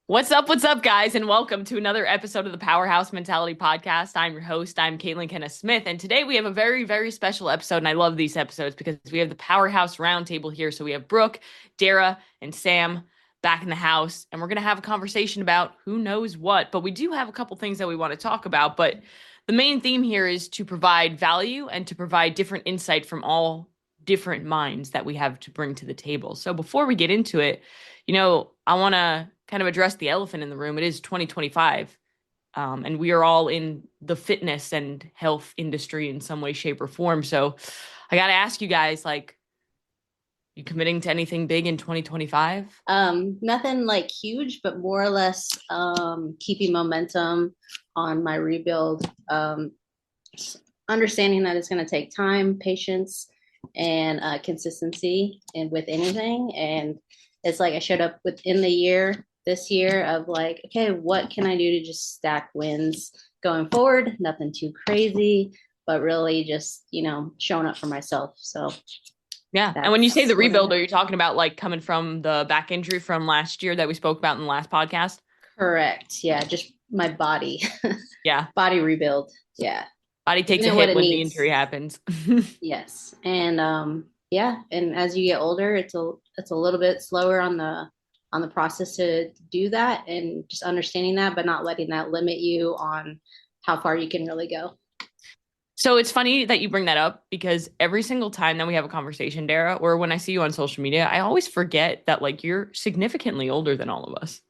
What's up, guys, and welcome to another episode of the Powerhouse Mentality podcast. I'm your host. I'm Caitlin Kenneth Smith, and today we have a very, very special episode, and I love these episodes because we have the Powerhouse Roundtable here. So we have Brooke, Dara, and Sam back in the house, and we're going to have a conversation about who knows what, but we do have a couple things that we want to talk about, but the main theme here is to provide value and to provide different insight from all different minds that we have to bring to the table. So before we get into it, I want to kind of address the elephant in the room. It is 2025, and we are all in the fitness and health industry in some way, shape, or form. So I got to ask you guys, like, you committing to anything big in 2025? Nothing like huge, but more or less keeping momentum on my rebuild. Understanding that it's going to take time, patience, and consistency, and with anything. And it's like I showed up within this year of like, okay, what can I do to just stack wins going forward? Nothing too crazy, but really just, showing up for myself. So yeah. And when you say the rebuild, are you talking about like coming from the back injury from last year that we spoke about in the last podcast? Correct. Yeah. Just my body. Yeah. Body rebuild. Yeah. Body takes a hit when the injury happens. Yes. And yeah. And as you get older, it's a little bit slower on the process to do that, and just understanding that, but not letting that limit you on how far you can really go. So it's funny that you bring that up because every single time that we have a conversation, Dara, or when I see you on social media, I always forget that like you're significantly older than all of us.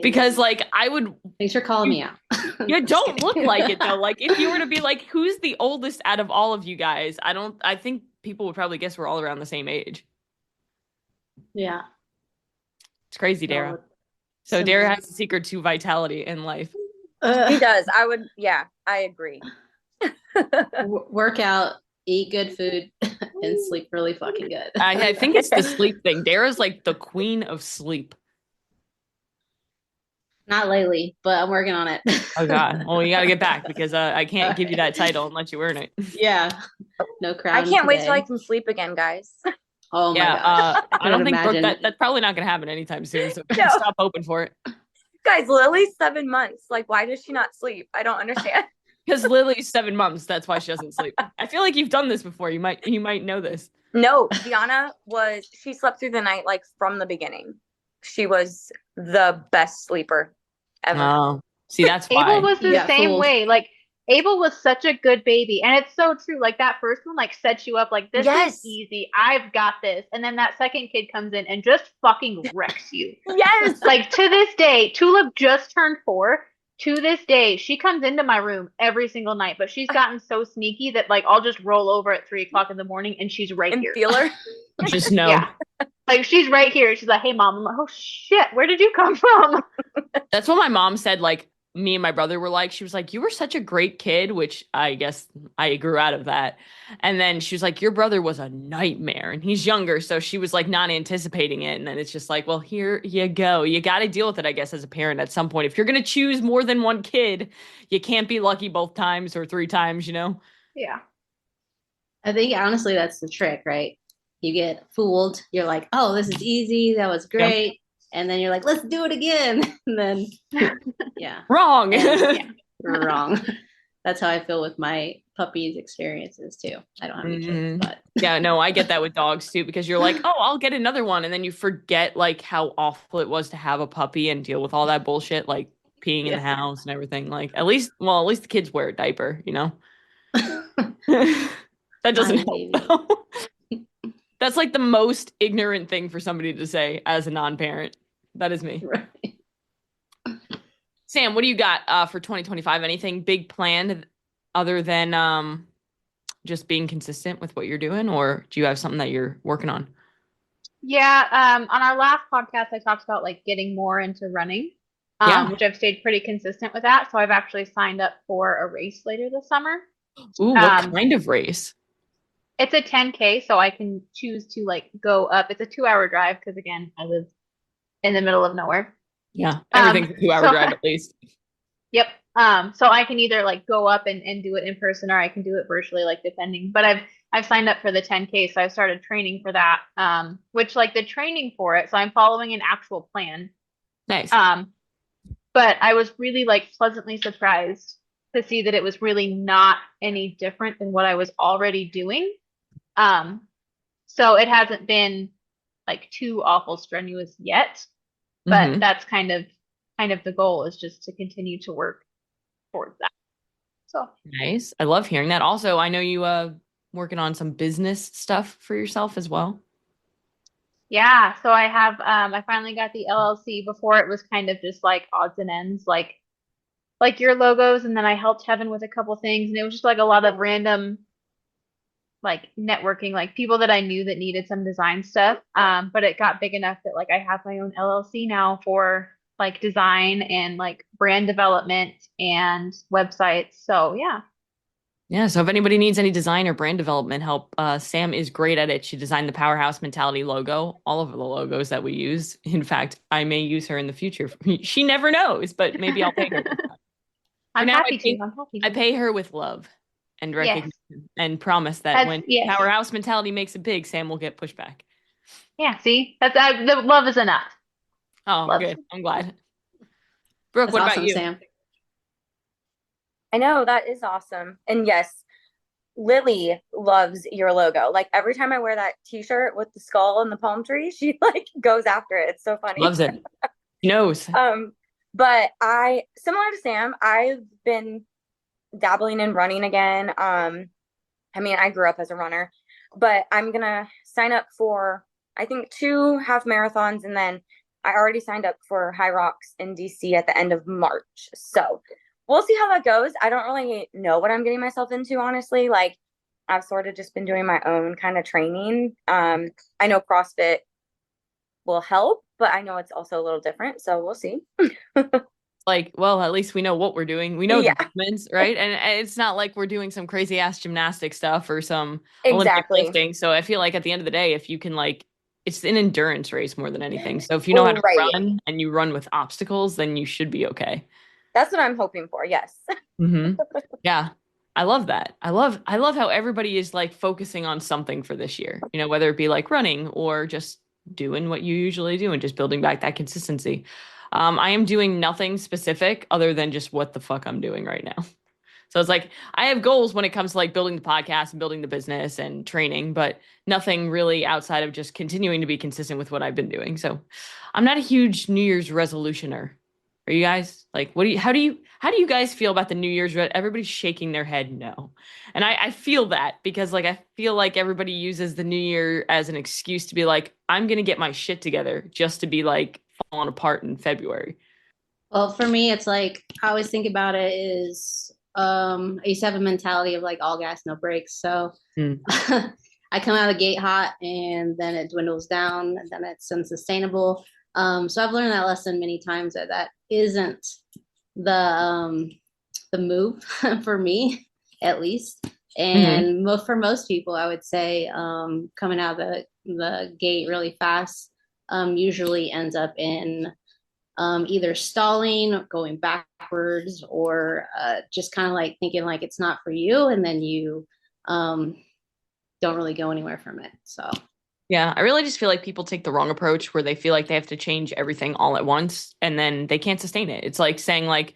Because like I would. Thanks for calling me out. You don't look like it though. Like if you were to be like, who's the oldest out of all of you guys? I think people would probably guess we're all around the same age. Yeah. It's crazy, Dara. So Dara has a secret to vitality in life. He does. I agree. Work out, eat good food, and sleep really fucking good. I think it's the sleep thing. Dara's like the queen of sleep. Not lately, but I'm working on it. Oh God. Well, you got to get back because I can't give you that title unless you earn it. Yeah. No crown. I can't wait till I can sleep again, guys. Oh my God. I don't think Brooke, that's probably not going to happen anytime soon. So no. Stop hoping for it. Guys, Lily's 7 months. Like, why does she not sleep? I don't understand. Because Lily's 7 months. That's why she doesn't sleep. I feel like you've done this before. You might know this. No, Gianna she slept through the night like from the beginning. She was the best sleeper ever. Oh, see, that's why. Abel was the same way. Like, Abel was such a good baby. And it's so true. Like, that first one, like, sets you up like, this is easy. I've got this. And then that second kid comes in and just fucking wrecks you. Yes. Like, to this day, Tulip just turned 4. To this day, she comes into my room every single night, but she's gotten so sneaky that, like, I'll just roll over at 3 o'clock in the morning and she's right here. Feel her? Just know. Yeah. Like, she's right here. She's like, hey, Mom. I'm like, oh, shit. Where did you come from? That's what my mom said, like, me and my brother were like, she was like, you were such a great kid, which I guess I grew out of that. And then she was like, your brother was a nightmare and he's younger. So she was like not anticipating it. And then it's just like, well, here you go. You got to deal with it, I guess, as a parent at some point. If you're going to choose more than one kid, you can't be lucky both times or 3 times, Yeah. I think honestly, that's the trick, right? You get fooled. You're like, oh, this is easy. That was great. Yep. And then you're like, let's do it again. And then, yeah. Wrong. Yeah, wrong. That's how I feel with my puppies' experiences too. I don't have any kids, but. Yeah, no, I get that with dogs too, because you're like, oh, I'll get another one. And then you forget like how awful it was to have a puppy and deal with all that bullshit, like peeing in the house and everything. Like at least the kids wear a diaper, That doesn't help. That's like the most ignorant thing for somebody to say as a non-parent. That is me. Right. Sam, what do you got for 2025? Anything big planned other than just being consistent with what you're doing? Or do you have something that you're working on? Yeah. On our last podcast, I talked about like getting more into running, which I've stayed pretty consistent with that. So I've actually signed up for a race later this summer. Ooh, what kind of race? It's a 10K, so I can choose to like go up. It's a 2-hour drive because again, I live in the middle of nowhere. Yeah, everything's a 2-hour drive at least. Yep. So I can either like go up and do it in person, or I can do it virtually, like depending. But I've signed up for the 10K, so I've started training for that. Which like the training for it, so I'm following an actual plan. Nice. But I was really like pleasantly surprised to see that it was really not any different than what I was already doing. So it hasn't been like too awful strenuous yet, but that's kind of the goal, is just to continue to work towards that. So Nice. I love hearing that. Also, I know you working on some business stuff for yourself as well. yeah, so I finally got the LLC. Before it was kind of just like odds and ends, like your logos, and then I helped Heaven with a couple things, and it was just like a lot of random like networking, like people that I knew that needed some design stuff. But it got big enough that like I have my own LLC now for like design and like brand development and websites. So yeah. Yeah. So if anybody needs any design or brand development help, Sam is great at it. She designed the Powerhouse Mentality logo, all of the logos that we use. In fact, I may use her in the future. She never knows, but maybe I'll pay her. I'm now, happy to. I'm happy to. I pay her with love and recognition and promise that That's, when yes. Powerhouse Mentality makes it big, Sam will get pushback. Yeah, see? That's the love is enough. Oh, Love. good. I'm glad. Brooke, That's what awesome, about you? Sam. I know, that is awesome. And yes, Lily loves your logo. Like every time I wear that t-shirt with the skull and the palm tree, she like goes after it. It's so funny. Loves it. She knows. But similar to Sam, I've been dabbling in running again. I mean, I grew up as a runner, but I'm gonna sign up for, I think, 2 half marathons, and then I already signed up for High Rocks in DC at the end of March. So we'll see how that goes. I don't really know what I'm getting myself into, honestly. Like, I've sort of just been doing my own kind of training. I know CrossFit will help, but I know it's also a little different. So we'll see. Like, well, at least we know what we're doing. We know Yeah. the movements, right? And it's not like we're doing some crazy ass gymnastic stuff or some Olympic Exactly. lifting. So I feel like at the end of the day, if you can like, it's an endurance race more than anything. So if you know how to Right. run and you run with obstacles, then you should be okay. That's what I'm hoping for. Yes. Yeah. I love that. I love how everybody is like focusing on something for this year, you know, whether it be like running or just doing what you usually do and just building back that consistency. I am doing nothing specific other than just what the fuck I'm doing right now. So it's like I have goals when it comes to like building the podcast and building the business and training, but nothing really outside of just continuing to be consistent with what I've been doing. So I'm not a huge New Year's resolutioner. Are you guys like, how do you guys feel about the New Year's? Everybody's shaking their head no. And I feel that because like, I feel like everybody uses the New Year as an excuse to be like, I'm going to get my shit together just to be like falling apart in February. Well, for me, it's like, I always think about it is, I used to have a mentality of like all gas, no brakes. So I come out of the gate hot and then it dwindles down and then it's unsustainable. So I've learned that lesson many times that isn't the move for me, at least. And for most people, I would say coming out of the gate really fast usually ends up in either stalling, going backwards, or just kind of like thinking like it's not for you, and then you don't really go anywhere from it. So yeah, I really just feel like people take the wrong approach where they feel like they have to change everything all at once and then they can't sustain it. It's like saying like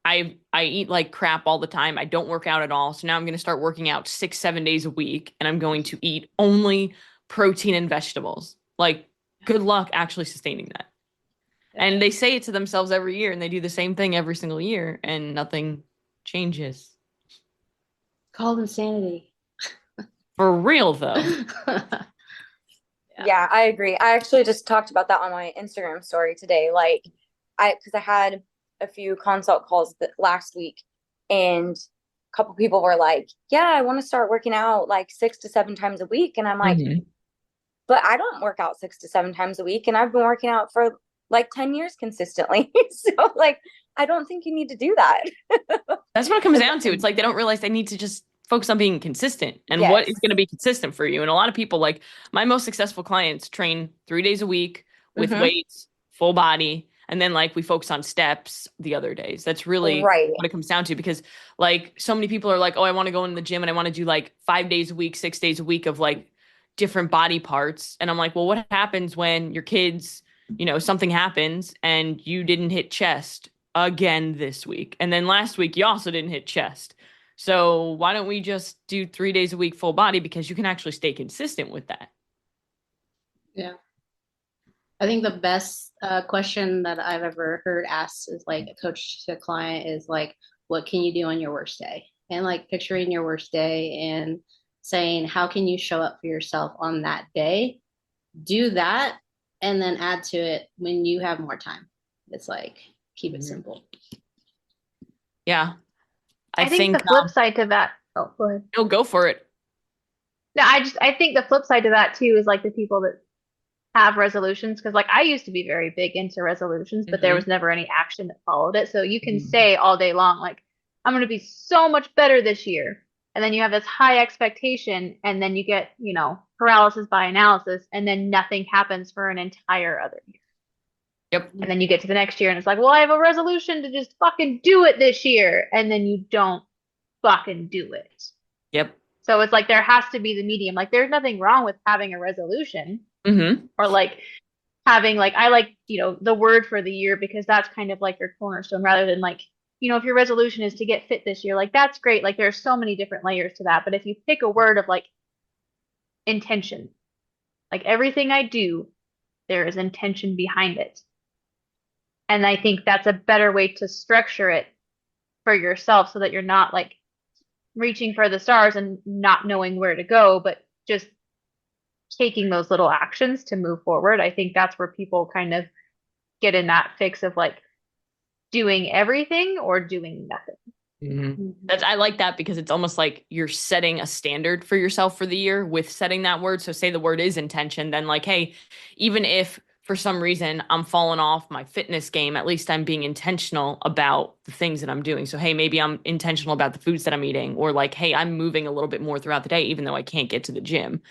I eat like crap all the time. I don't work out at all. So now I'm going to start working out 6-7 days a week and I'm going to eat only protein and vegetables. Like good luck actually sustaining that. And they say it to themselves every year and they do the same thing every single year and nothing changes. Called insanity. For real though. Yeah, I agree. I actually just talked about that on my Instagram story today. Like, because I had a few consult calls last week, and a couple people were like, "Yeah, I want to start working out like 6 to 7 times a week," and I'm like, "But I don't work out 6 to 7 times a week, and I've been working out for like 10 years consistently." So, like, I don't think you need to do that. That's what it comes down to. It's like they don't realize they need to just focus on being consistent and what is going to be consistent for you. And a lot of people, like my most successful clients, train 3 days a week with weights, full body, and then like we focus on steps the other days. That's really what it comes down to, because like so many people are like, oh, I want to go in the gym and I want to do like 5 days a week, 6 days a week of like different body parts. And I'm like, well, what happens when your kids something happens and you didn't hit chest again this week. And then last week you also didn't hit chest. So why don't we just do 3 days a week full body, because you can actually stay consistent with that. Yeah. I think the best question that I've ever heard asked is like a coach to a client is like, what can you do on your worst day? And like picturing your worst day and saying, how can you show up for yourself on that day? Do that and then add to it when you have more time. It's like, keep it simple. Yeah. I think the flip side to that. Oh, go ahead. No, go for it. No, I think the flip side to that too is like the people that have resolutions, because like I used to be very big into resolutions, but there was never any action that followed it. So you can say all day long, like, I'm going to be so much better this year. And then you have this high expectation, and then you get, paralysis by analysis, and then nothing happens for an entire other year. Yep. And then you get to the next year and it's like, well, I have a resolution to just fucking do it this year. And then you don't fucking do it. Yep. So it's like there has to be the medium. Like there's nothing wrong with having a resolution or like having like, I like, the word for the year, because that's kind of like your cornerstone, rather than like, if your resolution is to get fit this year, like that's great. Like there's so many different layers to that. But if you pick a word of like intention, like everything I do, there is intention behind it. And I think that's a better way to structure it for yourself, so that you're not like reaching for the stars and not knowing where to go, but just taking those little actions to move forward. I think that's where people kind of get in that fix of like doing everything or doing nothing. I like that, because it's almost like you're setting a standard for yourself for the year with setting that word. So say the word is intention, then like, hey, even if for some reason I'm falling off my fitness game, at least I'm being intentional about the things that I'm doing. So, hey, maybe I'm intentional about the foods that I'm eating, or like, hey, I'm moving a little bit more throughout the day, even though I can't get to the gym.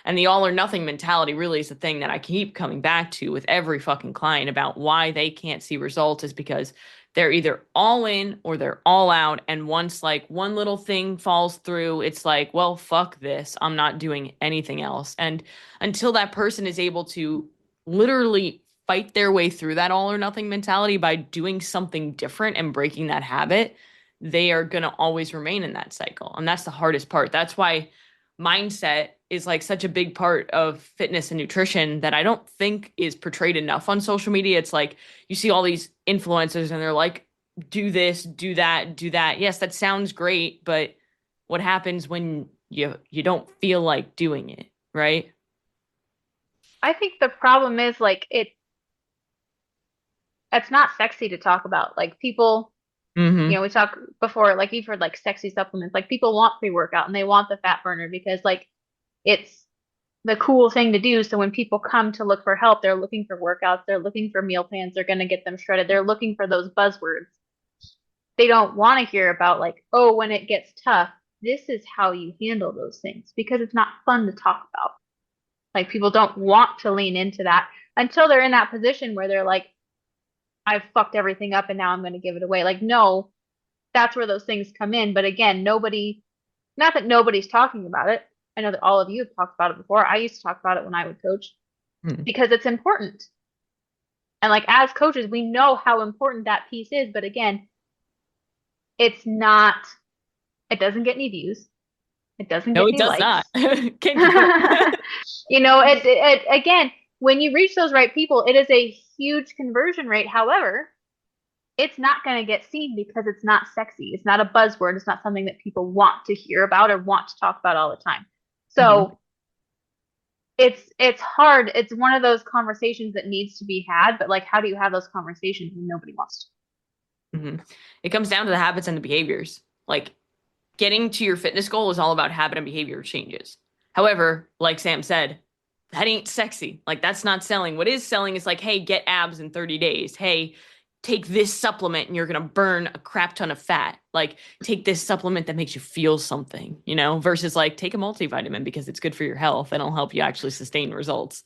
And the all or nothing mentality really is the thing that I keep coming back to with every fucking client about why they can't see results, is because they're either all in or they're all out. And once like one little thing falls through, it's like, well, fuck this. I'm not doing anything else. And until that person is able to literally fight their way through that all or nothing mentality by doing something different and breaking that habit, they are going to always remain in that cycle. And that's the hardest part. That's why mindset is like such a big part of fitness and nutrition that I don't think is portrayed enough on social media. It's like you see all these influencers and they're like, do this, do that, do that. Yes, that sounds great, but what happens when you don't feel like doing it, right? I think the problem is like it's not sexy to talk about. Like people, we talked before, like you've heard like sexy supplements. Like people want pre-workout and they want the fat burner because like it's the cool thing to do. So when people come to look for help, they're looking for workouts, they're looking for meal plans, they're going to get them shredded. They're looking for those buzzwords. They don't want to hear about like, oh, when it gets tough, this is how you handle those things, because it's not fun to talk about. Like people don't want to lean into that until they're in that position where they're like, I've fucked everything up and now I'm going to give it away. Like, no, that's where those things come in. But again, not that nobody's talking about it. I know that all of you have talked about it before. I used to talk about it when I would coach because it's important. And like as coaches, we know how important that piece is. But again, it doesn't get any views. It doesn't get any likes. No, it does not. Again, when you reach those right people, it is a huge conversion rate. However, it's not going to get seen because it's not sexy. It's not a buzzword. It's not something that people want to hear about or want to talk about all the time. So it's hard. It's one of those conversations that needs to be had, but like, how do you have those conversations when nobody wants to? It comes down to the habits and the behaviors. Like getting to your fitness goal is all about habit and behavior changes. However, like Sam said, that ain't sexy. Like that's not selling. What is selling is like, hey, get abs in 30 days. Hey, take this supplement and you're going to burn a crap ton of fat. Like take this supplement that makes you feel something, versus like take a multivitamin because it's good for your health and it'll help you actually sustain results.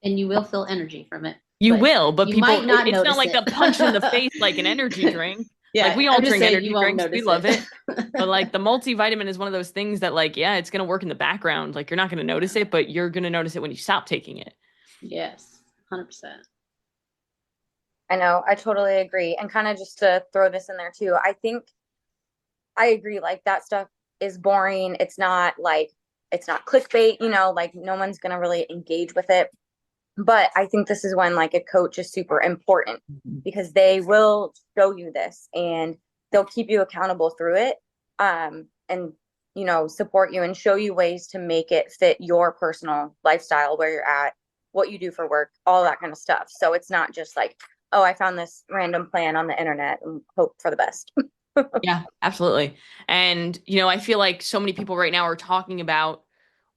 And you will feel energy from it. You will, but people, might not it's notice not like it. the punch in the face like an energy drink. Yeah, like we all drink saying, energy drinks. We love it. But like the multivitamin is one of those things that like, yeah, it's going to work in the background. Like you're not going to notice it, but you're going to notice it when you stop taking it. Yes, 100%. I know, I totally agree. And kind of just to throw this in there too, I think I agree, like that stuff is boring. It's not clickbait, like no one's gonna really engage with it. But I think this is when like a coach is super important because they will show you this and they'll keep you accountable through it. And support you and show you ways to make it fit your personal lifestyle, where you're at, what you do for work, all that kind of stuff. So it's not just like, oh, I found this random plan on the internet and hope for the best. Yeah, absolutely. And, I feel like so many people right now are talking about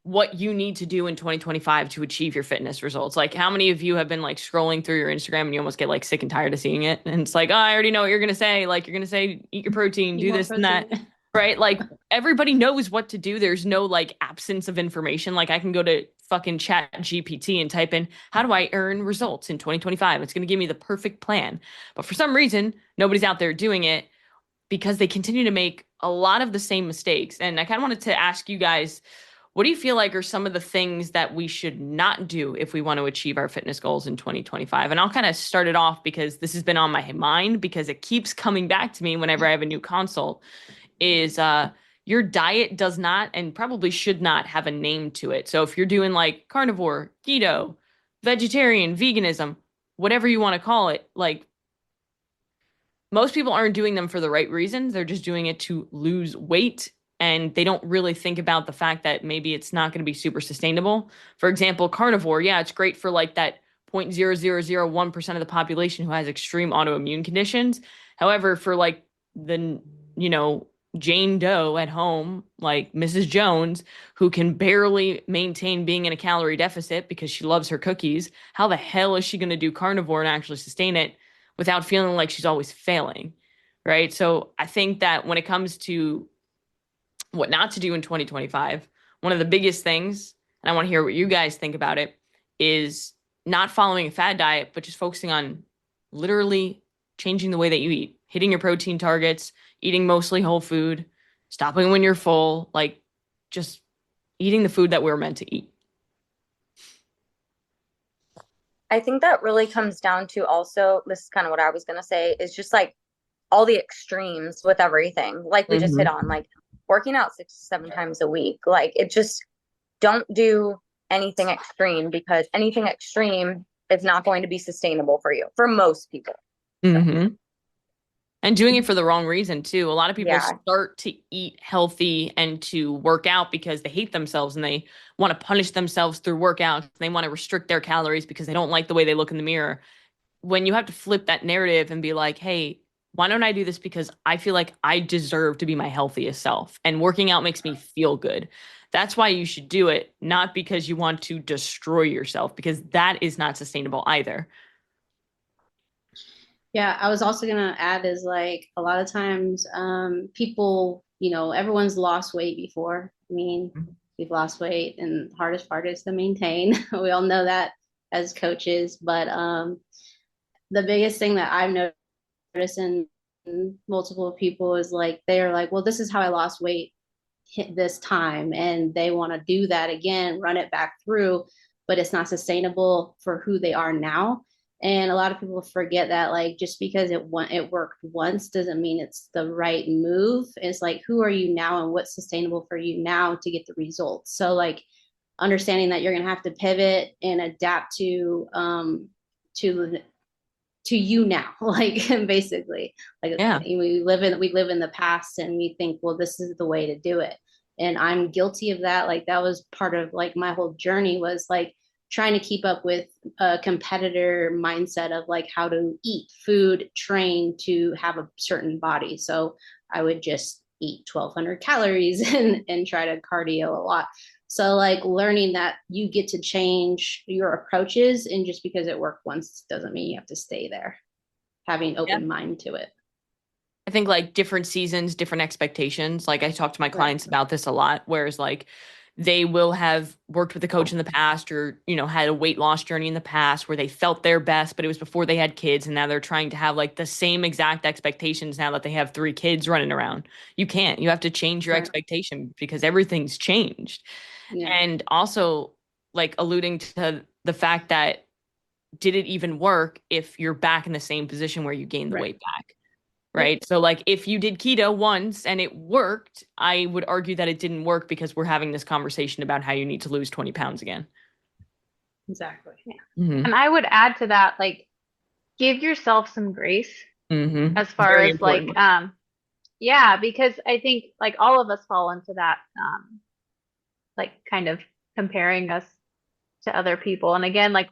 what you need to do in 2025 to achieve your fitness results. Like, how many of you have been like scrolling through your Instagram and you almost get like sick and tired of seeing it? And it's like, oh, I already know what you're going to say. Like, you're going to say, eat your protein, do this and that. Right? Like, everybody knows what to do. There's no like absence of information. Like, I can go to fucking Chat GPT and type in, how do I earn results in 2025? It's going to give me the perfect plan. But for some reason, nobody's out there doing it because they continue to make a lot of the same mistakes. And I kind of wanted to ask you guys, what do you feel like are some of the things that we should not do if we want to achieve our fitness goals in 2025? And I'll kind of start it off because this has been on my mind because it keeps coming back to me whenever I have a new consult is your diet does not and probably should not have a name to it. So if you're doing like carnivore, keto, vegetarian, veganism, whatever you want to call it, like most people aren't doing them for the right reasons. They're just doing it to lose weight. And they don't really think about the fact that maybe it's not going to be super sustainable. For example, carnivore, yeah, it's great for like that 0.0001% of the population who has extreme autoimmune conditions. However, for like the, Jane Doe at home, like Mrs. Jones, who can barely maintain being in a calorie deficit because she loves her cookies, how the hell is she going to do carnivore and actually sustain it without feeling like she's always failing? Right. So I think that when it comes to what not to do in 2025, one of the biggest things, and I want to hear what you guys think about it, is not following a fad diet, but just focusing on literally changing the way that you eat, hitting your protein targets, eating mostly whole food, stopping when you're full, like just eating the food that we're meant to eat. I think that really comes down to also, this is kind of what I was going to say, is just like all the extremes with everything. Like we just hit on, like working out 6 to 7 times a week. Like it just, don't do anything extreme because anything extreme is not going to be sustainable for you, for most people. Mm-hmm. And doing it for the wrong reason too. A lot of people start to eat healthy and to work out because they hate themselves and they want to punish themselves through workouts. They want to restrict their calories because they don't like the way they look in the mirror. When you have to flip that narrative and be like, hey, why don't I do this because I feel like I deserve to be my healthiest self and working out makes me feel good. That's why you should do it, not because you want to destroy yourself, because that is not sustainable either. Yeah, I was also gonna add is like a lot of times people, everyone's lost weight before. I mean, we've lost weight and the hardest part is to maintain. We all know that as coaches, but the biggest thing that I've noticed in multiple people is like they're like, well, this is how I lost weight this time, and they want to do that again, run it back through, but it's not sustainable for who they are now. And a lot of people forget that like just because it worked once doesn't mean it's the right move. It's like, who are you now and what's sustainable for you now to get the results? So like understanding that you're going to have to pivot and adapt to you now, like basically, like we live in the past and we think, well, this is the way to do it. And I'm guilty of that. Like that was part of like my whole journey was like trying to keep up with a competitor mindset of like how to eat food, train to have a certain body. So I would just eat 1,200 calories and try to cardio a lot. So like learning that you get to change your approaches, and just because it worked once doesn't mean you have to stay there. Having open mind to it. I think like different seasons, different expectations. Like I talk to my clients about this a lot, whereas like they will have worked with a coach in the past or, had a weight loss journey in the past where they felt their best, but it was before they had kids. And now they're trying to have like the same exact expectations now that they have 3 kids running around. You can't. You have to change your expectation because everything's changed. Yeah. And also like alluding to the fact that did it even work if you're back in the same position where you gained the weight back? Right. So like if you did keto once and it worked, I would argue that it didn't work because we're having this conversation about how you need to lose 20 pounds again. Exactly. Yeah. Mm-hmm. And I would add to that, like, give yourself some grace Mm-hmm. as far Very as important. like, yeah, because I think like all of us fall into that, like kind of comparing us to other people. And again, like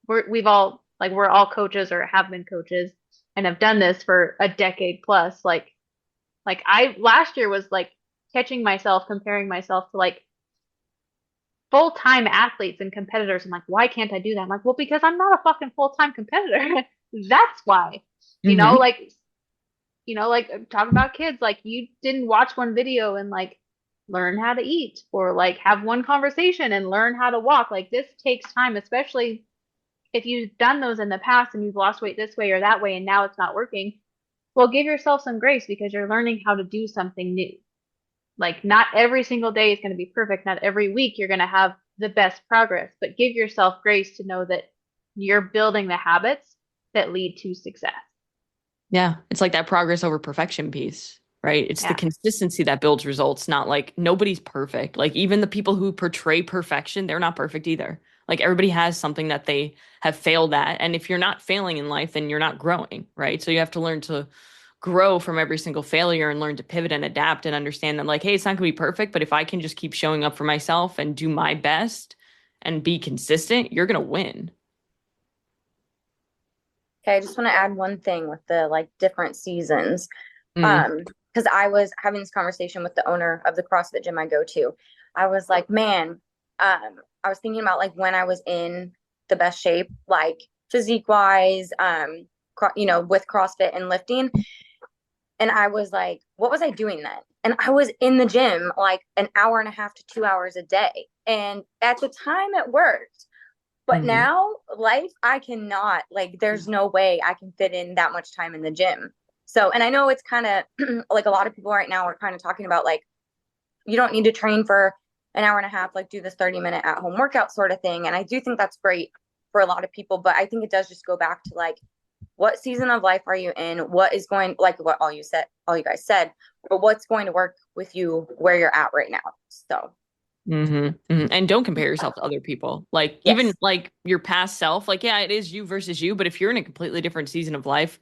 we're all coaches or have been coaches and have done this for a decade plus. Like I last year was like catching myself comparing myself to like full-time athletes and competitors. I'm like, why can't I do that? I'm like, well, because I'm not a fucking full-time competitor. That's why. You know, Mm-hmm. like talking about kids, like you didn't watch one video and like learn how to eat or like have one conversation and learn how to walk. Like this takes time, especially if you've done those in the past and you've lost weight this way or that way and now it's not working. Well, give yourself some grace because you're learning how to do something new. Like not every single day is going to be perfect. Not every week you're going to have the best progress, but give yourself grace to know that you're building the habits that lead to success. Yeah. It's like that progress over perfection piece, right? It's the Yeah. consistency that builds results, not like nobody's perfect. Like even the people who portray perfection, they're not perfect either. Like everybody has something that they have failed at. And if you're not failing in life, then you're not growing, right? So you have to learn to grow from every single failure and learn to pivot and adapt and understand that like, hey, it's not gonna be perfect, but if I can just keep showing up for myself and do my best and be consistent, you're gonna win. Okay, I just want to add one thing with the like different seasons. Mm, Because I was having this conversation with the owner of the CrossFit gym I go to. I was like, man, I was thinking about like when I was in the best shape, like physique wise, with CrossFit and lifting. And I was like, what was I doing then? And I was in the gym like an hour and a half to 2 hours a day. And at the time it worked. But mhm. now life, I cannot, like, there's no way I can fit in that much time in the gym. So, and I know it's kind of like a lot of people right now are kind of talking about like, you don't need to train for an hour and a half, like do this 30-minute at home workout sort of thing. And I do think that's great for a lot of people, but I think it does just go back to like, what season of life are you in? What is going, like what all you guys said, but what's going to work with you where you're at right now. So, And don't compare yourself to other people. Like even yes. like your past self, like yeah, it is you versus you, but if you're in a completely different season of life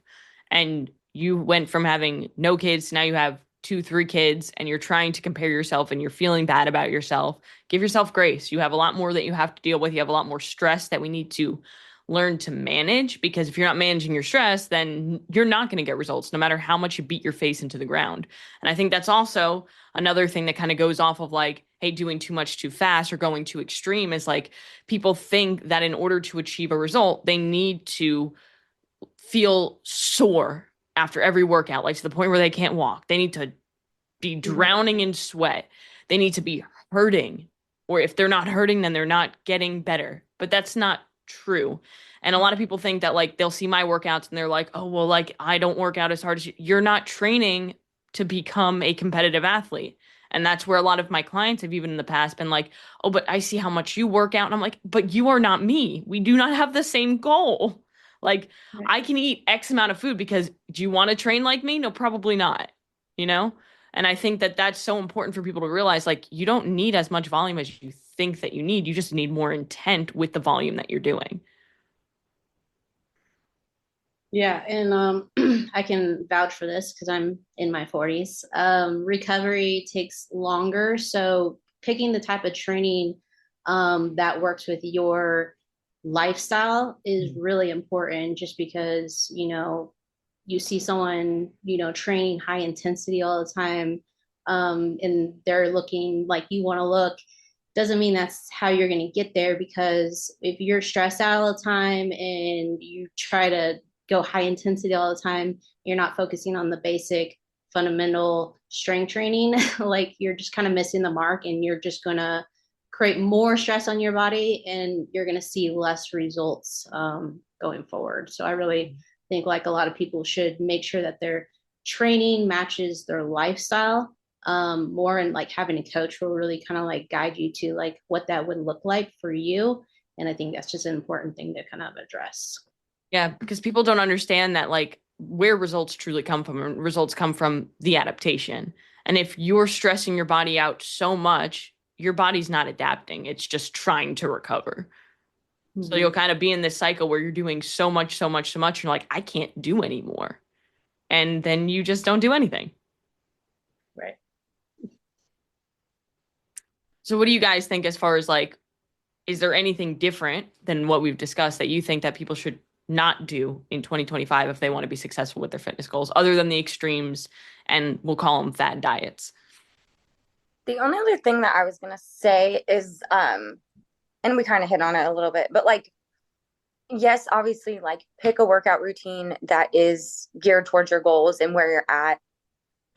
and you went from having no kids to now you have 2, 3 kids and you're trying to compare yourself and you're feeling bad about yourself, give yourself grace. You have a lot more that you have to deal with. You have a lot more stress that we need to learn to manage because if you're not managing your stress, then you're not going to get results no matter how much you beat your face into the ground. And I think that's also another thing that kind of goes off of like, hey, doing too much too fast or going too extreme is like people think that in order to achieve a result, they need to feel sore after every workout, like to the point where they can't walk. They need to be drowning in sweat. They need to be hurting. Or if they're not hurting, then they're not getting better. But that's not true. And a lot of people think that like they'll see my workouts and they're like, oh, well, like I don't work out as hard as you. You're not training to become a competitive athlete. And that's where a lot of my clients have even in the past been like, oh, but I see how much you work out. And I'm like, but you are not me. We do not have the same goal. Like I can eat X amount of food because do you want to train like me? No, probably not. You know? And I think that that's so important for people to realize like you don't need as much volume as you think that you need. You just need more intent with the volume that you're doing. Yeah, and I can vouch for this because I'm in my 40s. Recovery takes longer, so picking the type of training that works with your lifestyle is really important. Just because you see someone training high intensity all the time, and they're looking like you want to look. Doesn't mean that's how you're going to get there, because if you're stressed out all the time and you try to go high intensity all the time, you're not focusing on the basic fundamental strength training. Like you're just kind of missing the mark, and you're just going to create more stress on your body, and you're going to see less results going forward. So I really think like a lot of people should make sure that their training matches their lifestyle more, and like having a coach will really kind of like guide you to like what that would look like for you, And I think that's just an important thing to kind of address. Yeah, because people don't understand that, like, where results truly come from, and results come from the adaptation. And if you're stressing your body out so much, your body's not adapting. It's just trying to recover. Mm-hmm. So you'll kind of be in this cycle where you're doing so much, so much, so much. And you're like, I can't do anymore. And then you just don't do anything. Right. So what do you guys think as far as, like, is there anything different than what we've discussed that you think that people should not do in 2025 if they want to be successful with their fitness goals, other than the extremes, and we'll call them fad diets? The only other thing that I was going to say is, and we kind of hit on it a little bit, but like, yes, obviously, like, pick a workout routine that is geared towards your goals and where you're at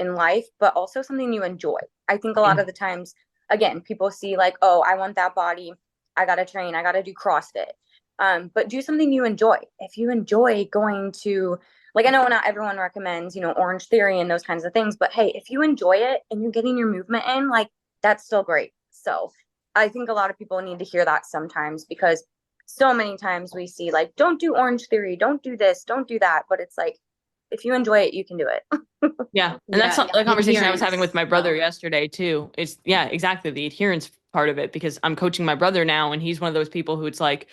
in life, but also something you enjoy. I think a lot of the times, again, people see like, oh, I want that body, I got to train, I got to do CrossFit. But do something you enjoy. If you enjoy going to, like, I know not everyone recommends, Orange Theory and those kinds of things, but hey, if you enjoy it and you're getting your movement in, like, that's still great. So I think a lot of people need to hear that sometimes, because so many times we see like, don't do Orange Theory, don't do this, don't do that. But it's like, if you enjoy it, you can do it. Yeah. And that's the conversation I was having with my brother yesterday too. It's, yeah, exactly, the adherence part of it, because I'm coaching my brother now, and he's one of those people who it's like,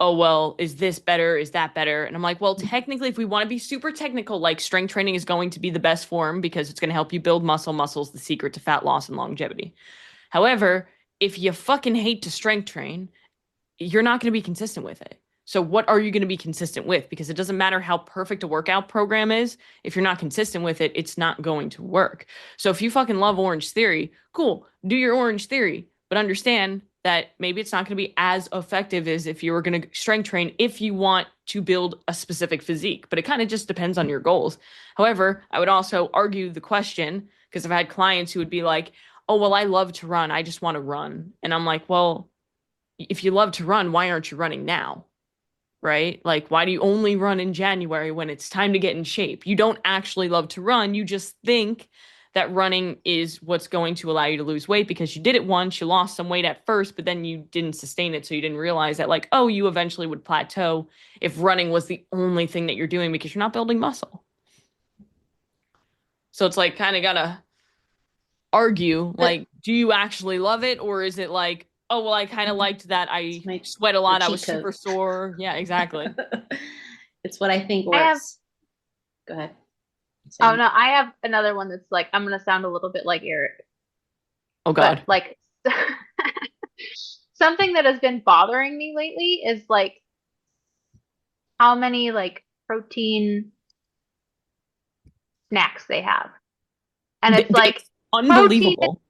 oh, well, is this better? Is that better? And I'm like, well, technically, if we want to be super technical, like, strength training is going to be the best form because it's going to help you build muscle. Muscle's the secret to fat loss and longevity. However, if you fucking hate to strength train, you're not going to be consistent with it. So what are you going to be consistent with? Because it doesn't matter how perfect a workout program is. If you're not consistent with it, it's not going to work. So if you fucking love Orange Theory, cool, do your Orange Theory, but understand that maybe it's not going to be as effective as if you were going to strength train if you want to build a specific physique. But it kind of just depends on your goals. However, I would also argue the question, because I've had clients who would be like, oh, well, I love to run, I just want to run. And I'm like, well, if you love to run, why aren't you running now? Right? Like, why do you only run in January when it's time to get in shape? You don't actually love to run. You just think that running is what's going to allow you to lose weight because you did it once, you lost some weight at first, but then you didn't sustain it. So you didn't realize that, like, oh, you eventually would plateau if running was the only thing that you're doing because you're not building muscle. So it's like, kind of gotta argue, like, do you actually love it? Or is it like, oh, well, I kind of liked that I sweat a lot, I was super sore. Yeah, exactly. It's what I think works. Go ahead. Oh, no, I have another one that's like, I'm going to sound a little bit like Eric. Oh, God. But, like, something that has been bothering me lately is, like, how many, like, protein snacks they have. And it's like, unbelievable.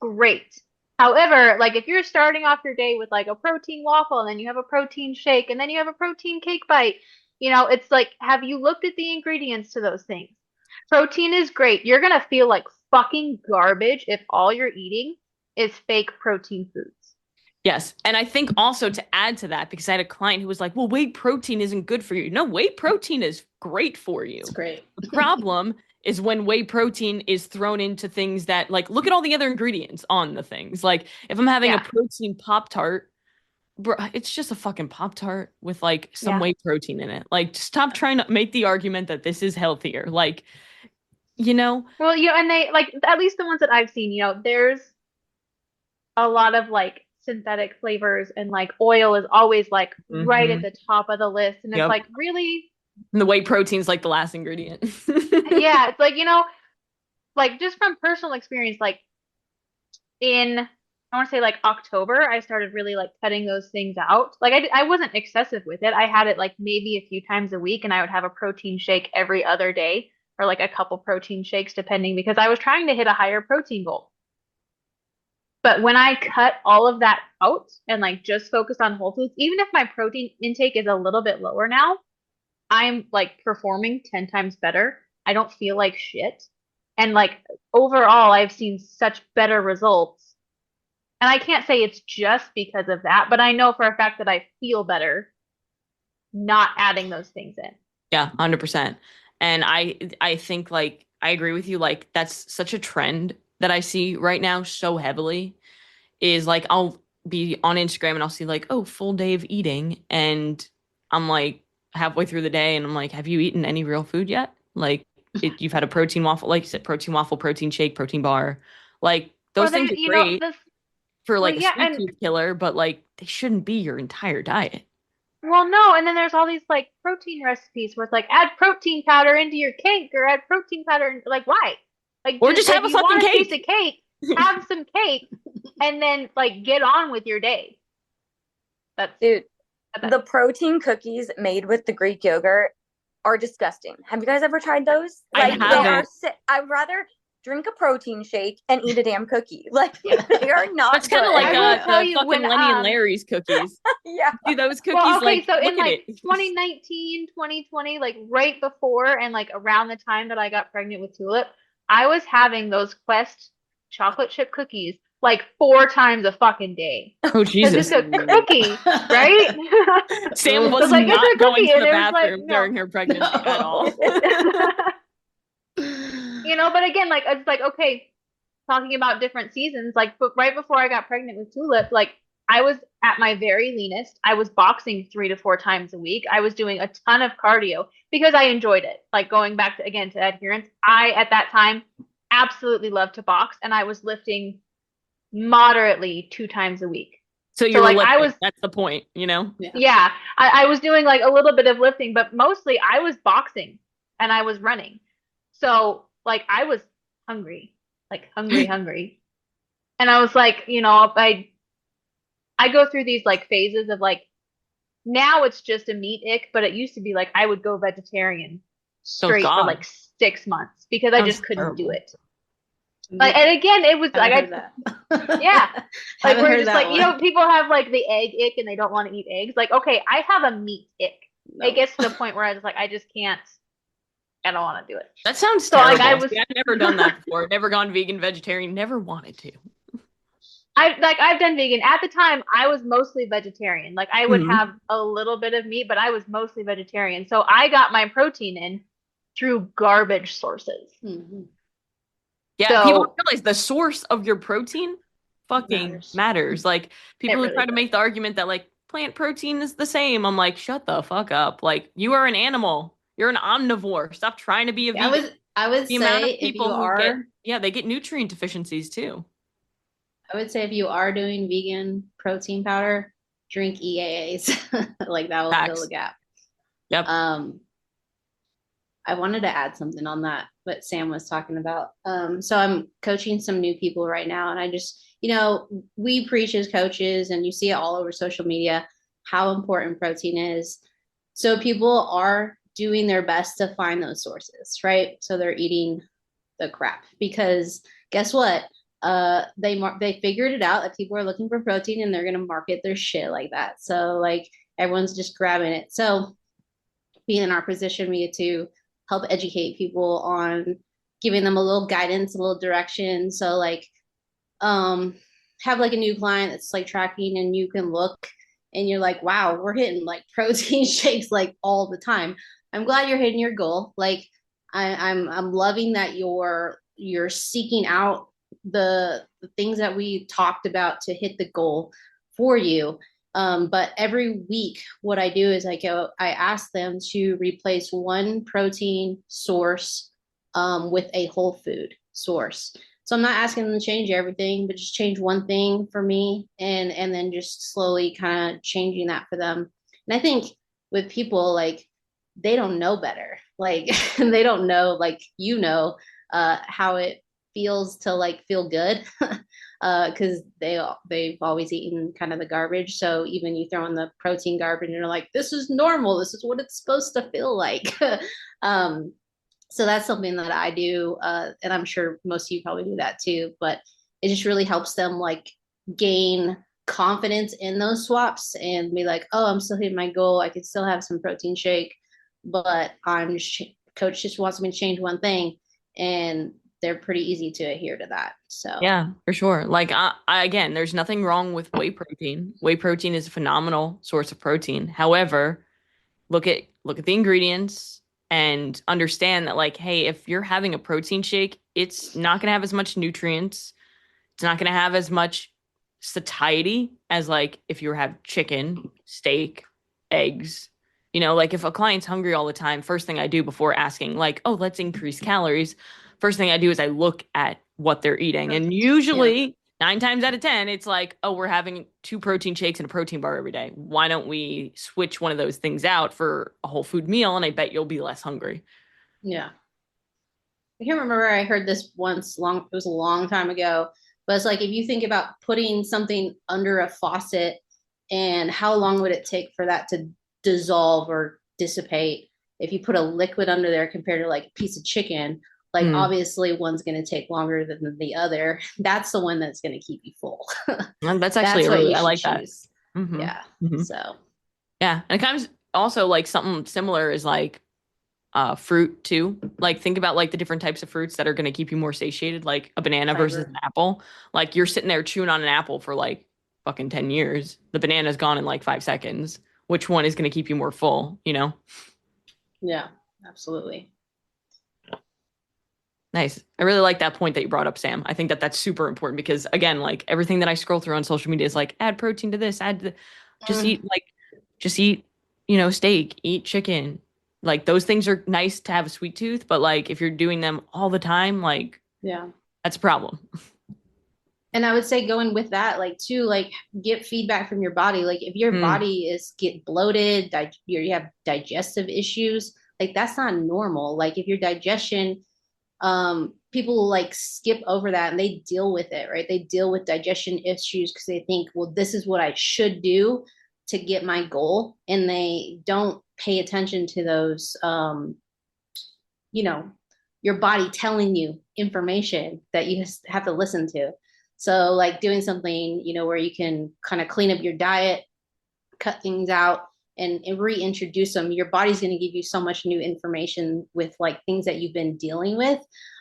Great. However, like, if you're starting off your day with like a protein waffle, and then you have a protein shake, and then you have a protein cake bite, it's like, have you looked at the ingredients to those things? Protein is great. You're going to feel like fucking garbage if all you're eating is fake protein foods. Yes. And I think also to add to that, because I had a client who was like, well, whey protein isn't good for you. No, whey protein is great for you. It's great. The problem is when whey protein is thrown into things that, like, look at all the other ingredients on the things. Like, if I'm having a protein Pop-Tart, bro, it's just a fucking Pop-Tart with like some whey protein in it. Like, stop trying to make the argument that this is healthier. Like, Well, and they, like, at least the ones that I've seen, there's a lot of like synthetic flavors, and like oil is always like right at the top of the list. And it's like, really? And the whey protein's like the last ingredient. Yeah, it's like, like, just from personal experience, like, I want to say like October, I started really like cutting those things out. Like, I wasn't excessive with it. I had it like maybe a few times a week, and I would have a protein shake every other day, or like a couple protein shakes depending, because I was trying to hit a higher protein goal. But when I cut all of that out and like just focused on whole foods, even if my protein intake is a little bit lower now, I'm like performing 10 times better. I don't feel like shit. And like, overall, I've seen such better results. And I can't say it's just because of that, but I know for a fact that I feel better not adding those things in. Yeah, 100%. And I think, like, I agree with you. Like, that's such a trend that I see right now so heavily, is like, I'll be on Instagram and I'll see like, oh, full day of eating. And I'm like halfway through the day and I'm like, have you eaten any real food yet? Like you've had a protein waffle, like you said, protein waffle, protein shake, protein bar. Like Or those things are you know, great for well, like a yeah, sweet and tooth killer, but like they shouldn't be your entire diet. well, no, and then there's all these like protein recipes where it's like add protein powder into your cake or add protein powder like why? Like Or just have a if you fucking want a piece cake. of cake, have some cake and then like get on with your day. That's Dude, the protein cookies made with the Greek yogurt are disgusting. Have you guys ever tried those? I Like they haven't. are I'd rather drink a protein shake and eat a damn cookie. Like they are not That's kind of good. like I will tell the you fucking when, Lenny and Larry's cookies. Yeah. See those cookies? well, okay, like, so look in at like it. 2019, 2020, like right before and like around the time that I got pregnant with Tulip, I was having those Quest chocolate chip cookies like 4 times a fucking day. Oh Jesus! It's a cookie, right? Sam was like, it's not a going cookie, to and the it was like, bathroom no. during her pregnancy at all. You know, but again, like it's like okay, talking about different seasons, like but right before I got pregnant with Tulip, like I was at my very leanest. I was boxing 3 to 4 times a week. I was doing a ton of cardio because I enjoyed it. Like going back to again to adherence, I at that time absolutely loved to box, and I was lifting moderately 2 times a week. So you're like lifting. I was That's the point, you know? yeah, I was doing like a little bit of lifting, but mostly I was boxing and I was running. So like I was hungry, like hungry. And I was like, you know, I go through these like phases of like now it's just a meat ick, but it used to be like I would go vegetarian straight for God. like 6 months because I Sounds just couldn't do terrible. it. Like, and again, it was like Haven't heard that. yeah, like Haven't we're heard just that like you one. know people have like the egg ick and they don't want to eat eggs. Like okay, I have a meat ick. It gets to the point where I just like I just can't. I don't want to do it. That sounds So, like, terrible. I was- See, I've never done that before. Never gone vegan, vegetarian. Never wanted to. I've done vegan. At the time, I was mostly vegetarian. Like I would Mhm. have a little bit of meat, but I was mostly vegetarian. So I got my protein in through garbage sources. Mhm. Yeah, So- people don't realize the source of your protein fucking matters. Like people who really try to make the argument that like plant protein is the same. I'm like, shut the fuck up. Like you are an animal. You're an omnivore. Stop trying to be a vegan. I would The amount say of if people you who are, they get nutrient deficiencies too. I would say if you are doing vegan protein powder, drink EAAs. Like that will Facts. fill the gap. Yep. I wanted to add something on that, what Sam was talking about. So I'm coaching some new people right now, and I just, you know, we preach as coaches, and you see it all over social media, how important protein is. So people are doing their best to find those sources, right? So they're eating the crap because guess what? They figured it out that people are looking for protein and they're going to market their shit like that. So like everyone's just grabbing it. So being in our position, we get to help educate people on giving them a little guidance, a little direction. So like have like a new client that's like tracking and you can look and you're like, wow, we're hitting like protein shakes like all the time. I'm glad you're hitting your goal. Like I'm loving that you're seeking out the things that we talked about to hit the goal for you. But every week, what I do is I ask them to replace one protein source with a whole food source. So I'm not asking them to change everything, but just change one thing for me and then just slowly kind of changing that for them. And I think with people, like, they don't know better. Like, they don't know, like, how it feels to like feel good. Because they've always eaten kind of the garbage. So even you throw in the protein garbage and you're like, this is normal. This is what it's supposed to feel like. So that's something that I do. And I'm sure most of you probably do that too, but it just really helps them like gain confidence in those swaps and be like, oh, I'm still hitting my goal. I could still have some protein shake, but coach just wants me to change one thing. And they're pretty easy to adhere to that. So yeah, for sure. Like I again, there's nothing wrong with whey protein. Whey protein is a phenomenal source of protein. However, look at the ingredients and understand that like, hey, if you're having a protein shake, it's not going to have as much nutrients. It's not going to have as much satiety as like if you have chicken, steak, eggs. You know, like if a client's hungry all the time, first thing I do before asking like, oh, let's increase calories, first thing I do is I look at what they're eating. And usually 9 times out of 10, it's like, oh, we're having 2 protein shakes and a protein bar every day. Why don't we switch one of those things out for a whole food meal? And I bet you'll be less hungry. Yeah. I can't remember where I heard this once, it was a long time ago, but it's like if you think about putting something under a faucet and how long would it take for that to dissolve or dissipate if you put a liquid under there compared to like a piece of chicken, like obviously one's going to take longer than the other. That's the one that's going to keep you full. And that's actually really, I like choose. that. Mm-hmm. Yeah. Mm-hmm. So yeah. And it kind of also like something similar is like fruit too. Like think about like the different types of fruits that are going to keep you more satiated, like a banana versus an apple. Like you're sitting there chewing on an apple for like fucking 10 years. The banana's gone in like 5 seconds. Which one is going to keep you more full, you know? Yeah, absolutely. Nice. I really like that point that you brought up, Sam. I think that that's super important because again, like everything that I scroll through on social media is like add protein to this, just eat, you know, steak, eat chicken. Like those things are nice to have a sweet tooth, but like if you're doing them all the time, like that's a problem. And I would say going with that, like too, like get feedback from your body. Like if your body get bloated, you have digestive issues, like that's not normal. Like if your digestion, people like skip over that and they deal with it, right? They deal with digestion issues because they think, well, this is what I should do to get my goal. And they don't pay attention to those, you know, your body telling you information that you just have to listen to. So like doing something, you know, where you can kind of clean up your diet, cut things out and reintroduce them. Your body's going to give you so much new information with like things that you've been dealing with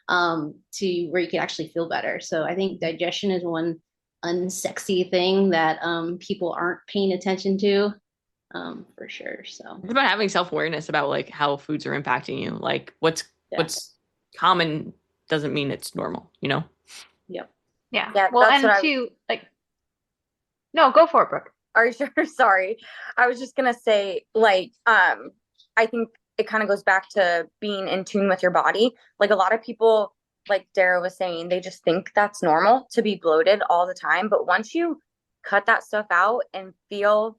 to where you can actually feel better. So I think digestion is one unsexy thing that people aren't paying attention to for sure. So it's about having self-awareness about like how foods are impacting you. Like what's common doesn't mean it's normal, you know? Yep. Yeah. Well, and too, like, no, go for it, Brooke. Are you sure? Sorry. I was just going to say, like, I think it kind of goes back to being in tune with your body. Like a lot of people, like Dara was saying, they just think that's normal to be bloated all the time. But once you cut that stuff out and feel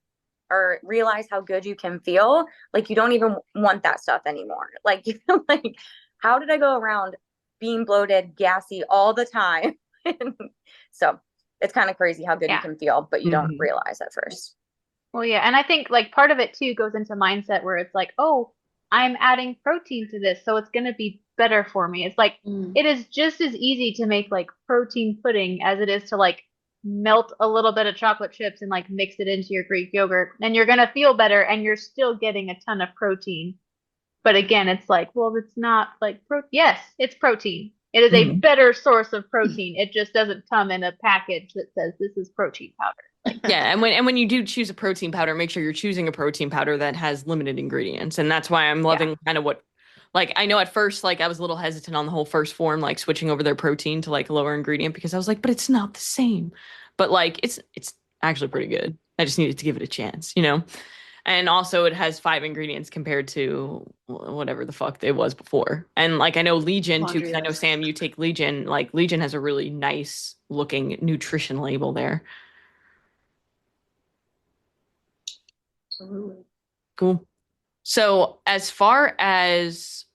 or realize how good you can feel, like you don't even want that stuff anymore. Like you feel like, how did I go around being bloated, gassy all the time? So it's kind of crazy how good you can feel, but you don't realize at first. Well, yeah. And I think like part of it too goes into mindset where it's like, oh, I'm adding protein to this, so it's going to be better for me. It's like, it is just as easy to make like protein pudding as it is to like melt a little bit of chocolate chips and like mix it into your Greek yogurt, and you're going to feel better and you're still getting a ton of protein. But again, it's like, well, it's not like yes, it's protein. It is a better source of protein. It just doesn't come in a package that says this is protein powder. Like, yeah, and when you do choose a protein powder, make sure you're choosing a protein powder that has limited ingredients. And that's why I'm loving kind of what, like, I know at first, like, I was a little hesitant on the whole first form, like switching over their protein to like a lower ingredient because I was like, but it's not the same. But like, it's actually pretty good. I just needed to give it a chance, you know? And also it has 5 ingredients compared to whatever the fuck it was before. And like, I know Legion too, because I know Sam, you take Legion, like Legion has a really nice looking nutrition label there. Absolutely. Cool. So as far as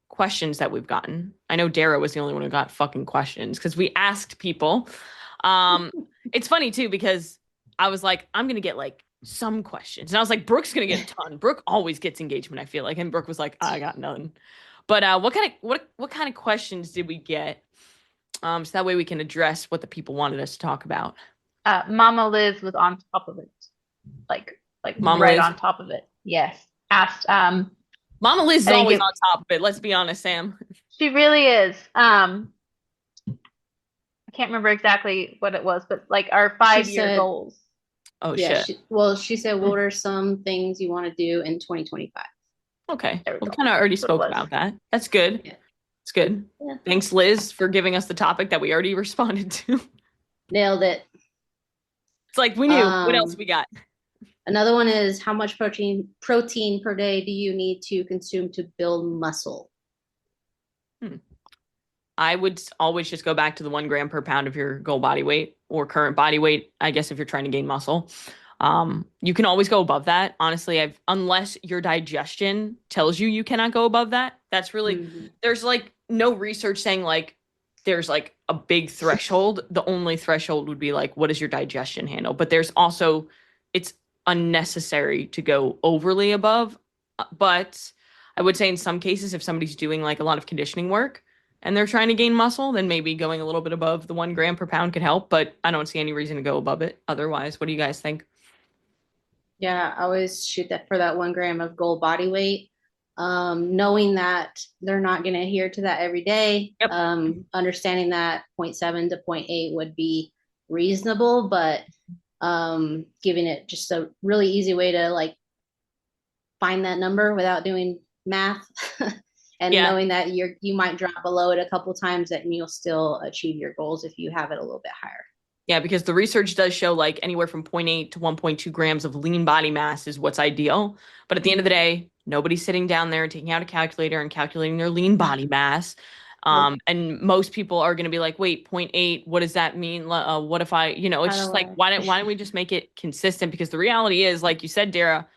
questions that we've gotten, I know Dara was the only one who got fucking questions because we asked people. It's funny too, because I was like, I'm going to get like some questions. And I was like, Brooke's going to get a ton. Brooke always gets engagement, I feel like. And Brooke was like, I got none. But what kind of questions did we get? So that way we can address what the people wanted us to talk about. Mama Liz was on top of it. Like Mama right Liz. on top of it. Yes. Asked Mama Liz is always on top of it. Let's be honest, Sam. She really is. I can't remember exactly what it was, but like our 5-year goals. Oh, yeah, shit. She said, what are some things you want to do in 2025? Okay. We kind of already spoke about that. That's good. Yeah. It's good. Yeah. Thanks, Liz, for giving us the topic that we already responded to. Nailed it. It's like, we knew. What else we got? Another one is, how much protein per day do you need to consume to build muscle? I would always just go back to the 1 gram per pound of your goal body weight or current body weight, I guess, if you're trying to gain muscle. You can always go above that. Honestly, unless your digestion tells you cannot go above that. That's really, there's like no research saying like there's like a big threshold. The only threshold would be like, what does your digestion handle? But there's also, it's unnecessary to go overly above. But I would say in some cases, if somebody's doing like a lot of conditioning work and they're trying to gain muscle, then maybe going a little bit above the 1 gram per pound could help. But I don't see any reason to go above it otherwise. What do you guys think? Yeah, I always shoot that for that 1 gram of goal body weight. Knowing that they're not going to adhere to that every day. Yep. Understanding that 0.7 to 0.8 would be reasonable, but giving it just a really easy way to like find that number without doing math and knowing that you might drop below it a couple times and you'll still achieve your goals if you have it a little bit higher. Yeah, because the research does show like anywhere from 0.8 to 1.2 grams of lean body mass is what's ideal. But at the end of the day, nobody's sitting down there taking out a calculator and calculating their lean body mass. And most people are going to be like, wait, 0.8, what does that mean? What if I, it's just like, why don't we just make it consistent? Because the reality is, like you said, Dara,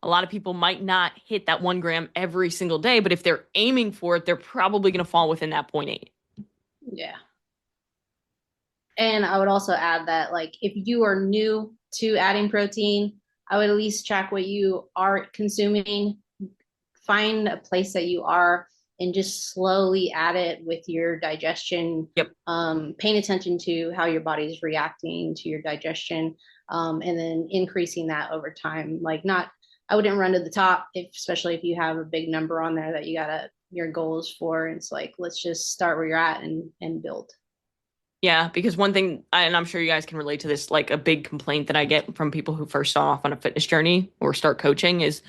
a lot of people might not hit that 1 gram every single day, but if they're aiming for it, they're probably going to fall within that 0.8. Yeah. And I would also add that, like, if you are new to adding protein, I would at least track what you are consuming, find a place that you are, and just slowly add it with your digestion. Yep. Paying attention to how your body is reacting to your digestion, and then increasing that over time. Like, I wouldn't run to the top, especially if you have a big number on there that your goals for. And it's like, let's just start where you're at and build. Yeah, because one thing, and I'm sure you guys can relate to this, like a big complaint that I get from people who first start off on a fitness journey or start coaching is,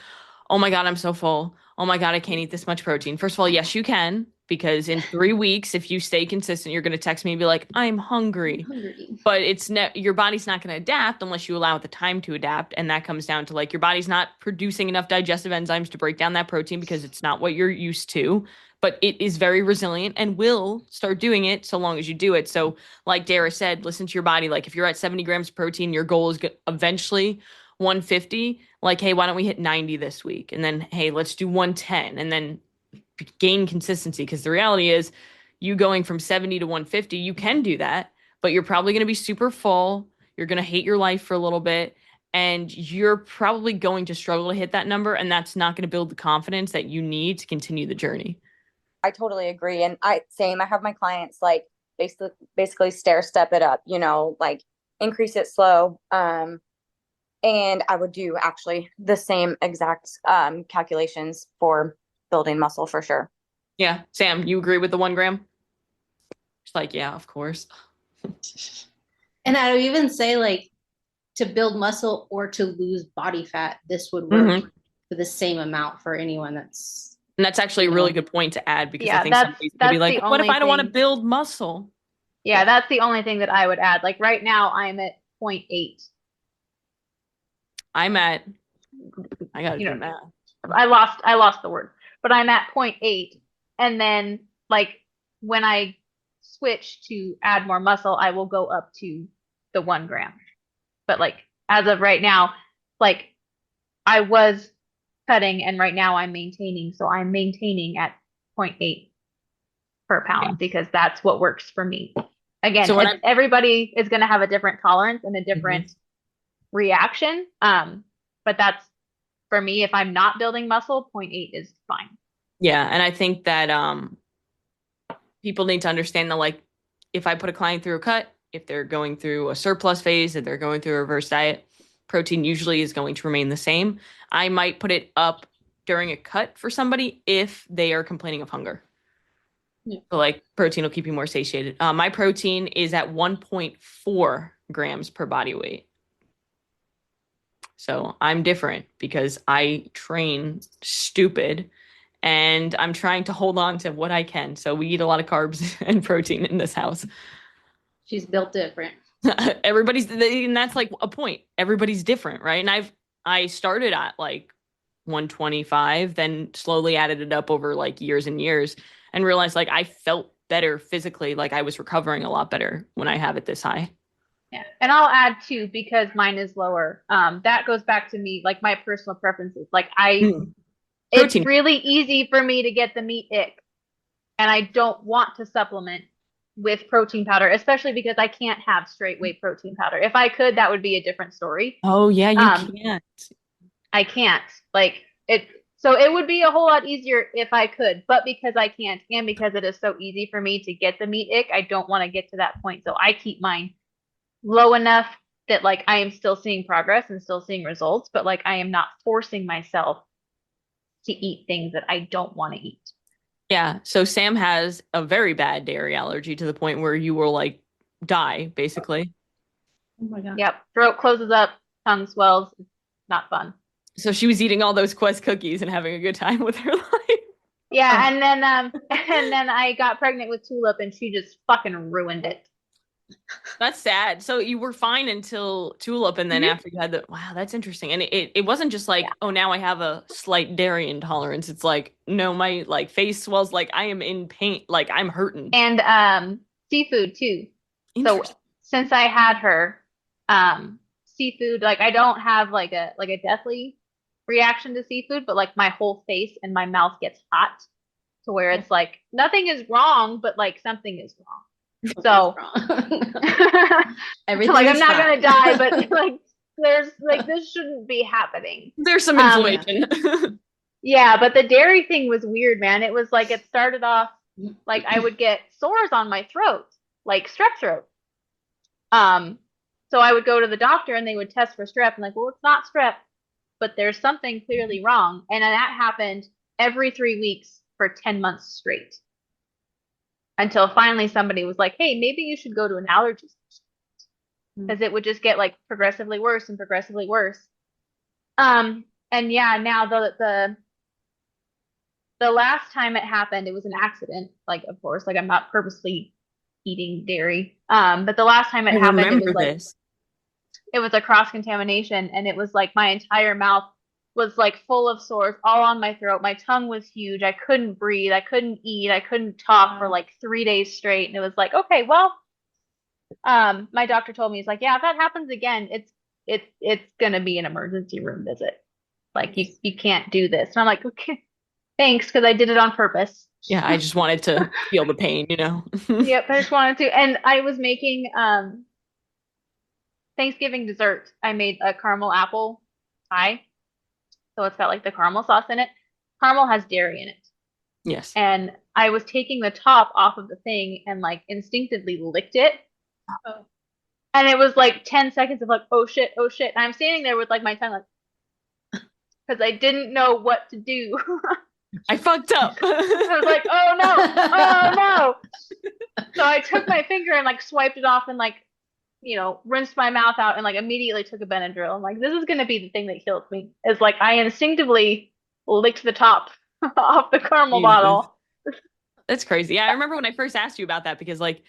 oh my God, I'm so full. Oh my God, I can't eat this much protein. First of all, yes, you can, because in 3 weeks, if you stay consistent, you're going to text me and be like, I'm hungry. But your body's not going to adapt unless you allow it the time to adapt. And that comes down to like your body's not producing enough digestive enzymes to break down that protein because it's not what you're used to. But it is very resilient and will start doing it so long as you do it. So like Dara said, listen to your body. Like if you're at 70 grams of protein, your goal is eventually 150. Like, hey, why don't we hit 90 this week? And then, hey, let's do 110 and then gain consistency. Because the reality is you going from 70 to 150, you can do that, but you're probably going to be super full. You're going to hate your life for a little bit. And you're probably going to struggle to hit that number. And that's not going to build the confidence that you need to continue the journey. I totally agree. And I have my clients like basically stair step it up, like increase it slow. And I would do actually the same exact calculations for building muscle for sure. Yeah. Sam, you agree with the 1 gram? It's like, yeah, of course. And I would even say, like, to build muscle or to lose body fat, this would work for the same amount for anyone that's. And that's actually a really good point to add, because I think somebody's going to be like, what if I don't want to build muscle? Yeah, that's the only thing that I would add. Like right now I'm at 0.8. I got to do math. I lost the word, but I'm at 0.8. And then like when I switch to add more muscle, I will go up to the 1 gram. But like, as of right now, like I was cutting and right now I'm maintaining. So I'm maintaining at 0.8 per pound because that's what works for me. Again, so everybody is going to have a different tolerance and a different reaction. But that's, for me, if I'm not building muscle, 0.8 is fine. Yeah. And I think that people need to understand that, like, if I put a client through a cut, if they're going through a surplus phase, if they're going through a reverse diet, protein usually is going to remain the same. I might put it up during a cut for somebody if they are complaining of hunger. Yeah. So like protein will keep you more satiated. My protein is at 1.4 grams per body weight. So I'm different because I train stupid and I'm trying to hold on to what I can. So we eat a lot of carbs and protein in this house. She's built different. And that's like a point. Everybody's different, right? And I started at like 125, then slowly added it up over like years and years and realized like I felt better physically, like I was recovering a lot better when I have it this high. Yeah. And I'll add too, because mine is lower. That goes back to me, like my personal preferences. Like it's Protein. really easy for me to get the meat ick, and I don't want to supplement with protein powder, especially because I can't have straight whey protein powder. If I could, that would be a different story. Oh yeah, you can't. I can't. Like it so it would be a whole lot easier if I could, but because I can't and because it is so easy for me to get the meat ick, I don't want to get to that point. So I keep mine low enough that like I am still seeing progress and still seeing results, but like I am not forcing myself to eat things that I don't want to eat. Yeah. So Sam has a very bad dairy allergy to the point where you will like die, basically. Oh my God. Yep. Throat closes up, tongue swells. It's not fun. So she was eating all those Quest cookies and having a good time with her life. Yeah, and then I got pregnant with Tulip and she just fucking ruined it. That's sad. So you were fine until Tulip, and then after you had wow, that's interesting. And it wasn't just like, oh, now I have a slight dairy intolerance. It's like, no, my like face swells, like I am in pain, like I'm hurting. And seafood too. So since I had her, seafood, like I don't have like a deathly reaction to seafood, but like my whole face and my mouth gets hot to where it's like nothing is wrong, but like something is wrong. So everything like I'm not gonna die, but like there's like this shouldn't be happening. There's some inflammation. Yeah, but the dairy thing was weird, man. It was like it started off like I would get sores on my throat, like strep throat. So I would go to the doctor and they would test for strep and like, well, it's not strep, but there's something clearly wrong. And that happened every 3 weeks for 10 months straight. Until finally somebody was like, hey, maybe you should go to an allergy specialist. Because it would just get like progressively worse and progressively worse. And yeah, now the last time it happened, it was an accident. Like, of course, like I'm not purposely eating dairy. But the last time it happened, it was like it was a cross contamination, and it was like my entire mouth was like full of sores all on my throat. My tongue was huge. I couldn't breathe. I couldn't eat. I couldn't talk for like 3 days straight. And it was like, okay, well, my doctor told me, he's like, yeah, if that happens again, it's gonna be an emergency room visit. Like you can't do this. And I'm like, okay, thanks, because I did it on purpose. Yeah, I just wanted to feel the pain, you know. Yep, I just wanted to. And I was making Thanksgiving dessert. I made a caramel apple pie. So it's got like the caramel sauce in it. Caramel has dairy in it. Yes. And I was taking the top off of the thing and like instinctively licked it. Oh. And it was like 10 seconds of like, oh shit, oh shit. And I'm standing there with like my tongue like, because I didn't know what to do. I fucked up. I was like, oh no, oh no. So I took my finger and like swiped it off and like, you know, rinsed my mouth out and like immediately took a Benadryl. I'm like, this is gonna be the thing that kills me. Is like I instinctively licked the top off the caramel bottle. That's crazy. Yeah, I remember when I first asked you about that because like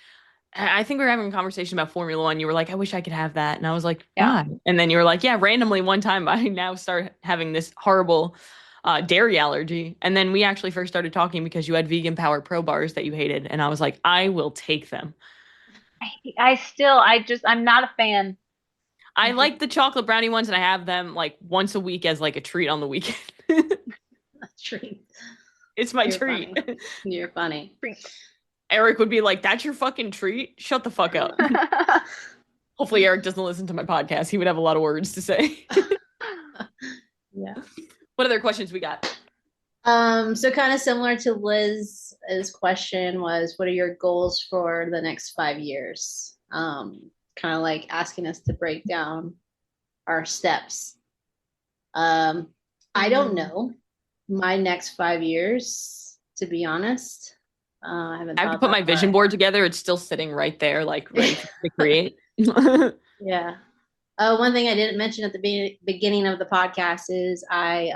I think we were having a conversation about Formula One. You were like, I wish I could have that. And I was like, why? And then you were like, yeah, randomly one time I now start having this horrible dairy allergy. And then we actually first started talking because you had vegan Power Pro bars that you hated. And I was like, I will take them. I'm not a fan. I like the chocolate brownie ones, and I have them like once a week as like a treat on the weekend. A treat. It's my treat. Funny. You're funny. Eric would be like, that's your fucking treat? Shut the fuck up. Hopefully Eric doesn't listen to my podcast. He would have a lot of words to say. Yeah. What other questions we got? So kind of similar to Liz's question was, what are your goals for the next 5 years? Kind of like asking us to break down our steps. I don't know my next 5 years, to be honest. I have to put my vision board together. It's still sitting right there, like ready to create. Yeah. One thing I didn't mention at the beginning of the podcast is I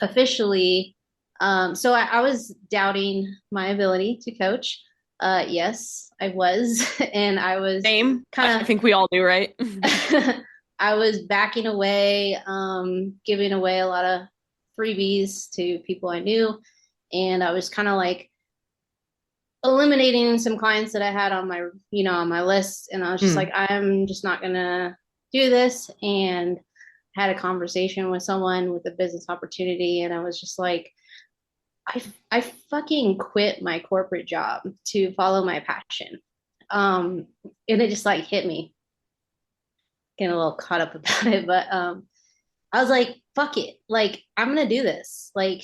officially, so I was doubting my ability to coach. Yes, I was. And I was Same. kind I of think we all do, right? I was backing away, giving away a lot of freebies to people I knew. And I was kind of like eliminating some clients that I had on my, on my list. And I was just like, I'm just not gonna do this. And had a conversation with someone with a business opportunity. And I was just like, I fucking quit my corporate job to follow my passion. And it just like hit me, getting a little caught up about it. But I was like, fuck it. Like, I'm gonna do this. Like,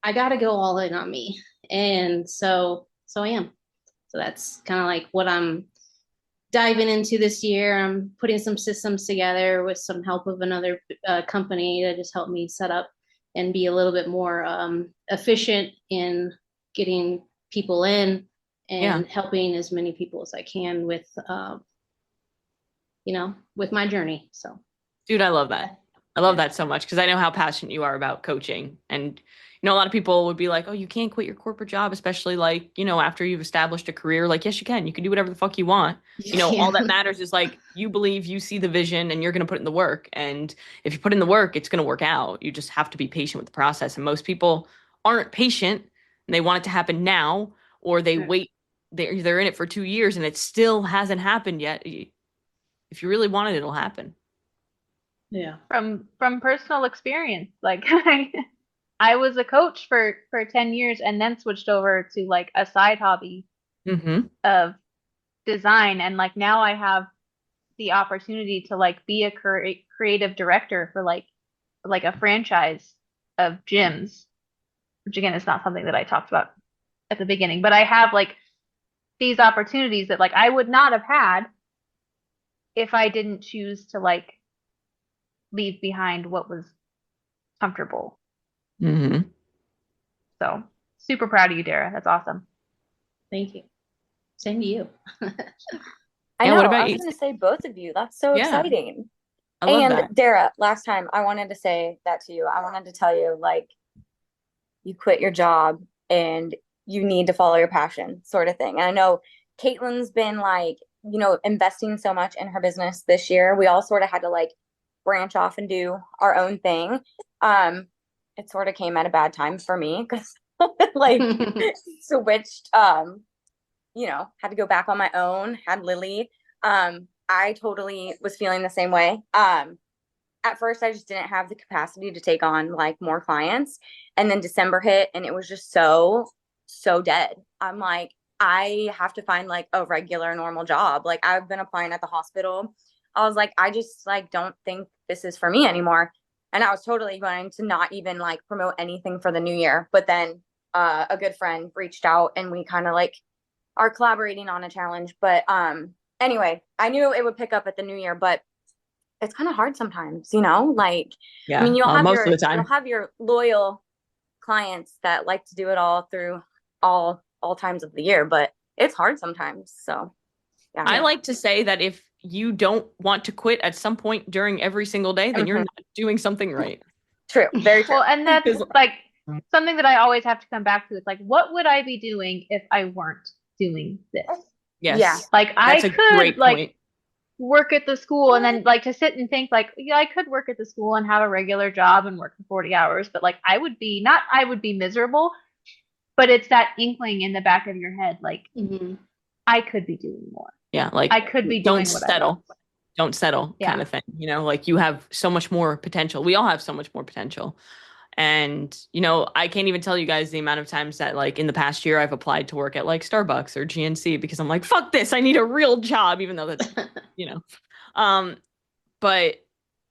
I gotta go all in on me. And so I am. So that's kind of like what I'm diving into this year. I'm putting some systems together with some help of another company to just help me set up and be a little bit more efficient in getting people in and helping as many people as I can with, with my journey. So, Dude, I love that. I love that so much because I know how passionate you are about coaching. And, a lot of people would be like, oh, you can't quit your corporate job, especially like, after you've established a career. Like, yes, you can. You can do whatever the fuck you want. All that matters is like you believe, you see the vision, and you're going to put in the work. And if you put in the work, it's going to work out. You just have to be patient with the process. And most people aren't patient and they want it to happen now, or they wait. They're in it for 2 years and it still hasn't happened yet. If you really want it, it'll happen. Yeah. From personal experience, like I was a coach for 10 years and then switched over to like a side hobby of design, and like now I have the opportunity to like be a creative director for like a franchise of gyms, which again is not something that I talked about at the beginning, but I have like these opportunities that like I would not have had if I didn't choose to like leave behind what was comfortable. So super proud of you, Dara. That's awesome. Thank you. Same to you. I know. What about I was you? going to say both of you. That's so exciting. I love and that. Dara, last time I wanted to say that to you. I wanted to tell you, like, you quit your job and you need to follow your passion, sort of thing. And I know Caitlin's been like, investing so much in her business this year. We all sort of had to like branch off and do our own thing. It sort of came at a bad time for me because like switched, had to go back on my own, had Lily. I totally was feeling the same way. At first I just didn't have the capacity to take on like more clients. And then December hit and it was just so dead. I'm like, I have to find like a regular normal job. Like I've been applying at the hospital. I was like, I just like don't think this is for me anymore. And I was totally going to not even like promote anything for the new year. But then a good friend reached out and we kind of like are collaborating on a challenge. But anyway, I knew it would pick up at the new year, but it's kind of hard sometimes, like, I mean, most of the time you'll have your loyal clients that like to do it all through all times of the year, but it's hard sometimes. So yeah. I like to say that if you don't want to quit at some point during every single day, then you're not doing something right. True. Very true. Well, and that's like something that I always have to come back to. It's like, what would I be doing if I weren't doing this? Yes. Yeah. Like that's I could like work at the school and then like to sit and think like, yeah, I could work at the school and have a regular job and work for 40 hours, but like I would be miserable, but it's that inkling in the back of your head, like I could be doing more. Yeah, like I could be doing what I love. Don't settle kind of thing. Like you have so much more potential. We all have so much more potential. And, I can't even tell you guys the amount of times that like in the past year I've applied to work at like Starbucks or GNC because I'm like, fuck this. I need a real job, even though that's, but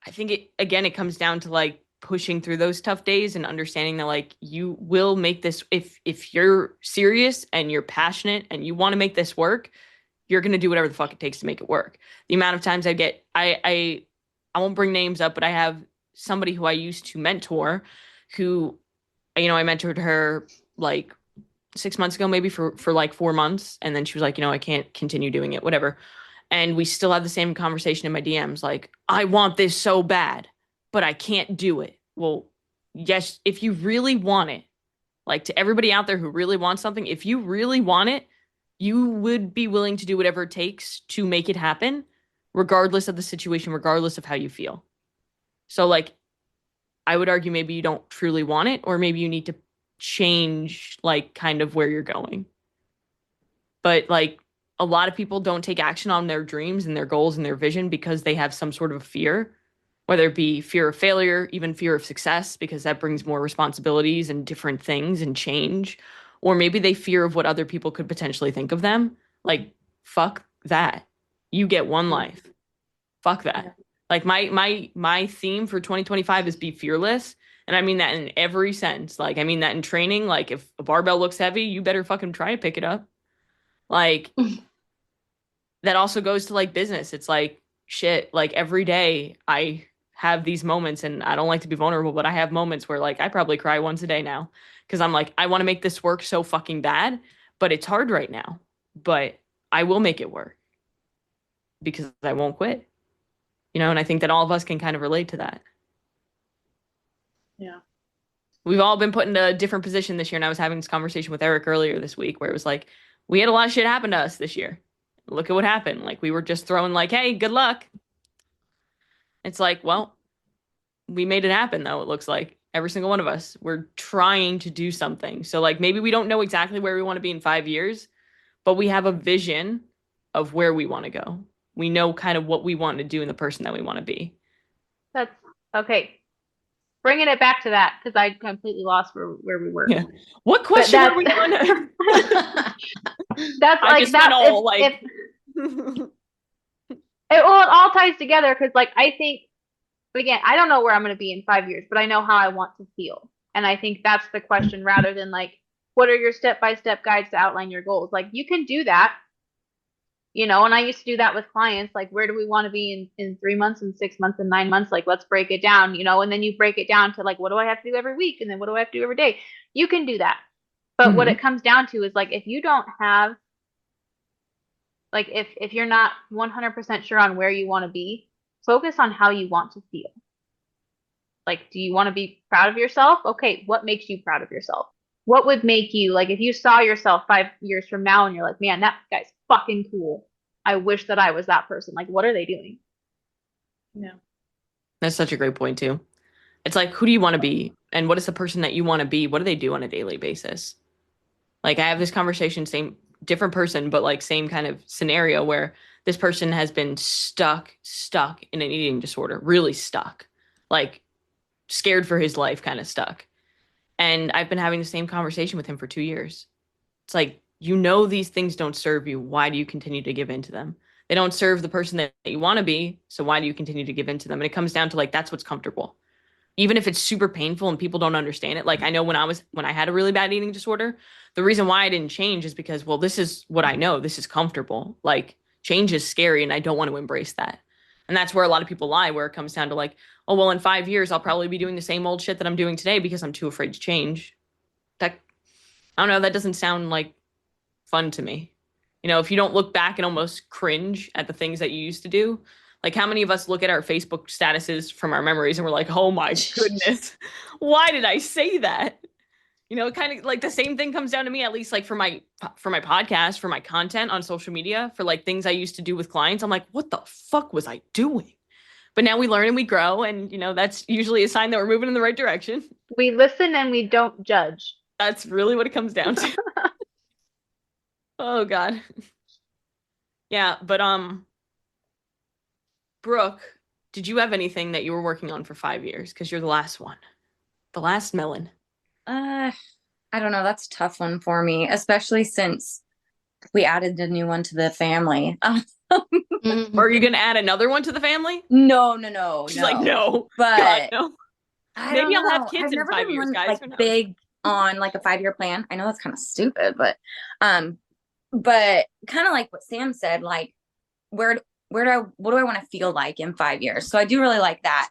I think it comes down to like pushing through those tough days and understanding that like you will make this, if you're serious and you're passionate and you want to make this work, you're going to do whatever the fuck it takes to make it work. The amount of times I won't bring names up, but I have somebody who I used to mentor who, I mentored her like 6 months ago, maybe for like 4 months. And then she was like, I can't continue doing it, whatever. And we still have the same conversation in my DMs. Like, I want this so bad, but I can't do it. Well, yes, if you really want it, like to everybody out there who really wants something, if you really want it, you would be willing to do whatever it takes to make it happen, regardless of the situation, regardless of how you feel. So like, I would argue maybe you don't truly want it, or maybe you need to change like kind of where you're going. But like a lot of people don't take action on their dreams and their goals and their vision because they have some sort of fear, whether it be fear of failure, even fear of success, because that brings more responsibilities and different things and change. Or maybe they fear of what other people could potentially think of them. Like, fuck that. You get one life. Fuck that. Yeah. Like my theme for 2025 is be fearless. And I mean that in every sense. Like I mean that in training. Like if a barbell looks heavy, you better fucking try to pick it up. Like that also goes to like business. It's like shit. Like every day I have these moments, and I don't like to be vulnerable, but I have moments where like I probably cry once a day now because I'm like, I want to make this work so fucking bad, but it's hard right now. But I will make it work because I won't quit. You know, and I think that all of us can kind of relate to that. Yeah. We've all been put in a different position this year. And I was having this conversation with Eric earlier this week where it was like, we had a lot of shit happen to us this year. Look at what happened. Like we were just throwing like, hey, good luck. It's like, well, we made it happen though. It looks like every single one of us, we're trying to do something. So like maybe we don't know exactly where we want to be in 5 years, but we have a vision of where we want to go. We know kind of what we want to do and the person that we want to be. That's okay. Bringing it back to that, because I completely lost where we were. Yeah. What question were we on? That's I like just that. all It all ties together because, like, I think again, I don't know where I'm going to be in 5 years, but I know how I want to feel, and I think that's the question rather than like, what are your step-by-step guides to outline your goals? Like, you can do that. You know, and I used to do that with clients, like, where do we want to be in 3 months and 6 months and 9 months? Like, let's break it down, you know, and then you break it down to like, what do I have to do every week? And then what do I have to do every day? You can do that. But what it comes down to is like, if you don't have, like, if you're not 100% sure on where you want to be, focus on how you want to feel. Like, do you want to be proud of yourself? Okay, what makes you proud of yourself? What would make you, like, if you saw yourself 5 years from now and you're like, man, that guy's fucking cool. I wish that I was that person. Like, what are they doing? Yeah. That's such a great point too. It's like, who do you want to be? And what is the person that you want to be? What do they do on a daily basis? Like I have this conversation, same different person, but like same kind of scenario where this person has been stuck in an eating disorder, really stuck, like scared for his life, kind of stuck. And I've been having the same conversation with him for 2 years. It's like, you know, these things don't serve you. Why do you continue to give in to them? They don't serve the person that you want to be. So why do you continue to give in to them? And it comes down to like, that's what's comfortable. Even if it's super painful and people don't understand it. Like I know when I had a really bad eating disorder, the reason why I didn't change is because, well, this is what I know. This is comfortable. Like change is scary and I don't want to embrace that. And that's where a lot of people lie, where it comes down to like, oh, well, in 5 years, I'll probably be doing the same old shit that I'm doing today because I'm too afraid to change. That, I don't know, that doesn't sound like fun to me. You know, if you don't look back and almost cringe at the things that you used to do, like how many of us look at our Facebook statuses from our memories and we're like, oh my goodness, why did I say that? You know, kind of like the same thing comes down to me, at least like for my podcast, for my content on social media, for like things I used to do with clients. I'm like, what the fuck was I doing? But now we learn and we grow, and you know, that's usually a sign that we're moving in the right direction. We listen and we don't judge. That's really what it comes down to. Oh God. Yeah, but Brooke, did you have anything that you were working on for 5 years? Because you're the last one. The last melon. I don't know. That's a tough one for me, especially since we added a new one to the family. Or are you going to add another one to the family? No. She's like, no. But God, no. Maybe I'll have kids I've in never 5 been years, one, guys. like big on like a 5-year plan. I know that's kind of stupid, but kind of like what Sam said, like what do I want to feel like in 5 years? So I do really like that.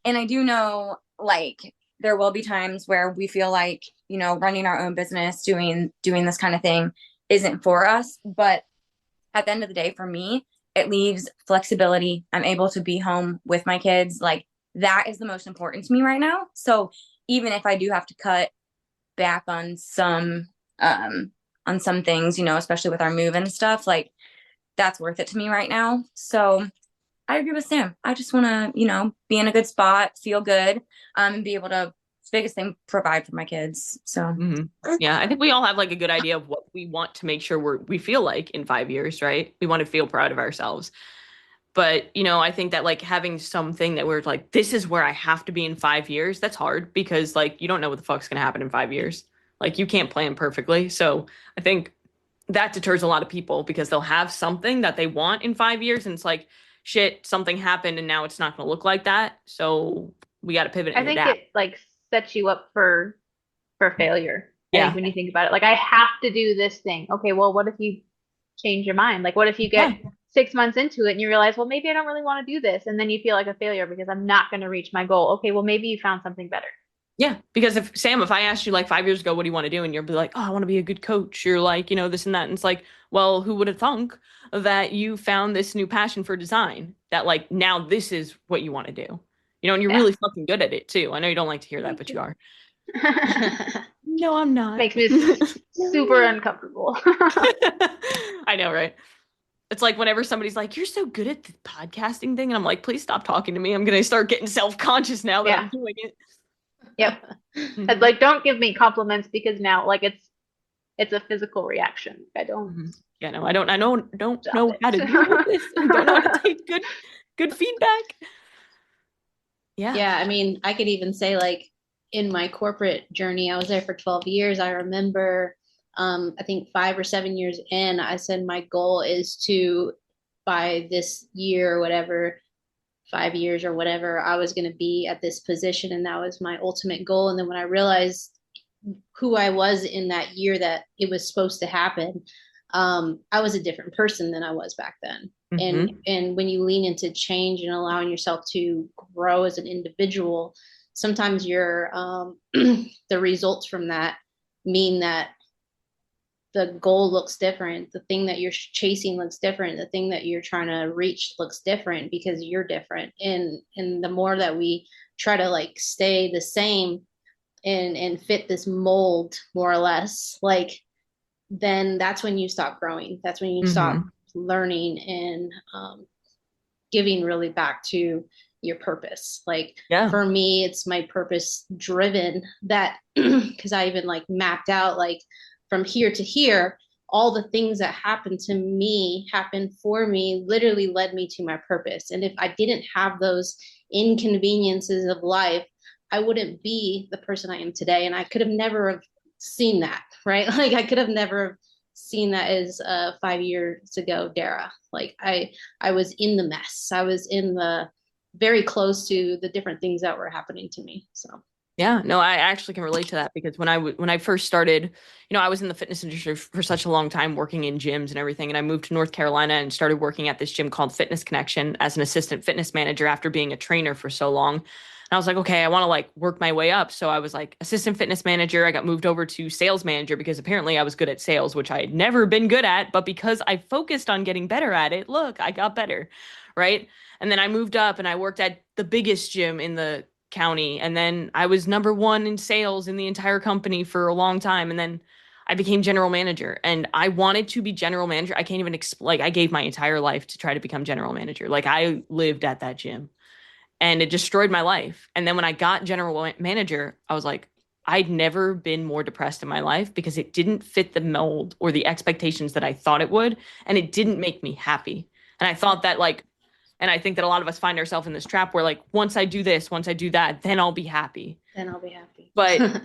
And I do know like there will be times where we feel like, you know, running our own business, doing this kind of thing isn't for us. But at the end of the day, for me, it leaves flexibility. I'm able to be home with my kids. Like that is the most important to me right now. So even if I do have to cut back on some on some things, you know, especially with our move and stuff, like that's worth it to me right now. So I agree with Sam. I just want to, you know, be in a good spot, feel good, and be able to, biggest thing, provide for my kids. So yeah, I think we all have like a good idea of what we want to make sure we feel like in 5 years, right? We want to feel proud of ourselves. But, you know, I think that like having something that we're like, this is where I have to be in 5 years, that's hard because like you don't know what the fuck's going to happen in 5 years. Like you can't plan perfectly. So I think that deters a lot of people because they'll have something that they want in 5 years and it's like, shit, something happened and now it's not going to look like that. So we got to pivot I and think adapt. it like sets you up for failure. I Yeah. think when you think about it, like I have to do this thing. Okay, well, what if you change your mind? Like, what if you get 6 months into it and you realize, well, maybe I don't really want to do this, and then you feel like a failure because I'm not going to reach my goal. Okay, well, maybe you found something better. Yeah, because if Sam, if I asked you like 5 years ago, what do you want to do? And you'll be like, oh, I want to be a good coach. You're like, you know, this and that. And it's like, well, who would have thunk that you found this new passion for design that like now this is what you want to do? You know, and you're Yeah. really fucking good at it too. I know you don't like to hear that, but you are. No, I'm not. Makes me super uncomfortable. I know, right? It's like whenever somebody's like, you're so good at the podcasting thing. And I'm like, please stop talking to me. I'm going to start getting self-conscious now that I'm doing it. Yep. Mhm. It's like, don't give me compliments because now like it's a physical reaction. I don't. Yeah, no, I don't know Stop how to it. deal with this. I don't know how to take good feedback. Yeah, I mean, I could even say like in my corporate journey, I was there for 12 years. I remember, I think 5 or 7 years in, I said my goal is to, by this year or whatever, 5 years or whatever, I was going to be at this position. And that was my ultimate goal. And then when I realized who I was in that year that it was supposed to happen, I was a different person than I was back then. And when you lean into change and allowing yourself to grow as an individual, sometimes your the results from that mean that the goal looks different, the thing that you're chasing looks different, the thing that you're trying to reach looks different because you're different. And the more that we try to like stay the same and fit this mold more or less, like then that's when you stop growing, that's when you stop learning and giving really back to your purpose. Like for me, it's my purpose driven, that because I even like mapped out like from here to here, all the things that happened to me, happened for me, literally led me to my purpose. And if I didn't have those inconveniences of life, I wouldn't be the person I am today. And I could have never have seen that, right? Like I could have never seen that as 5 years ago, Dara. Like I was in the mess. I was in the very close to the different things that were happening to me. So yeah, no, I actually can relate to that because when I first started, you know, I was in the fitness industry for such a long time working in gyms and everything. And I moved to North Carolina and started working at this gym called Fitness Connection as an assistant fitness manager after being a trainer for so long. And I was like, okay, I want to like work my way up. So I was like assistant fitness manager. I got moved over to sales manager because apparently I was good at sales, which I had never been good at. But because I focused on getting better at it, look, I got better. Right. And then I moved up and I worked at the biggest gym in the county. And then I was number one in sales in the entire company for a long time. And then I became general manager and I wanted to be general manager. I can't even explain, like I gave my entire life to try to become general manager. Like I lived at that gym and it destroyed my life. And then when I got general manager, I was like, I'd never been more depressed in my life because it didn't fit the mold or the expectations that I thought it would. And it didn't make me happy. And I thought that like, and I think that a lot of us find ourselves in this trap where like, once I do this, once I do that, then I'll be happy. Then I'll be happy. But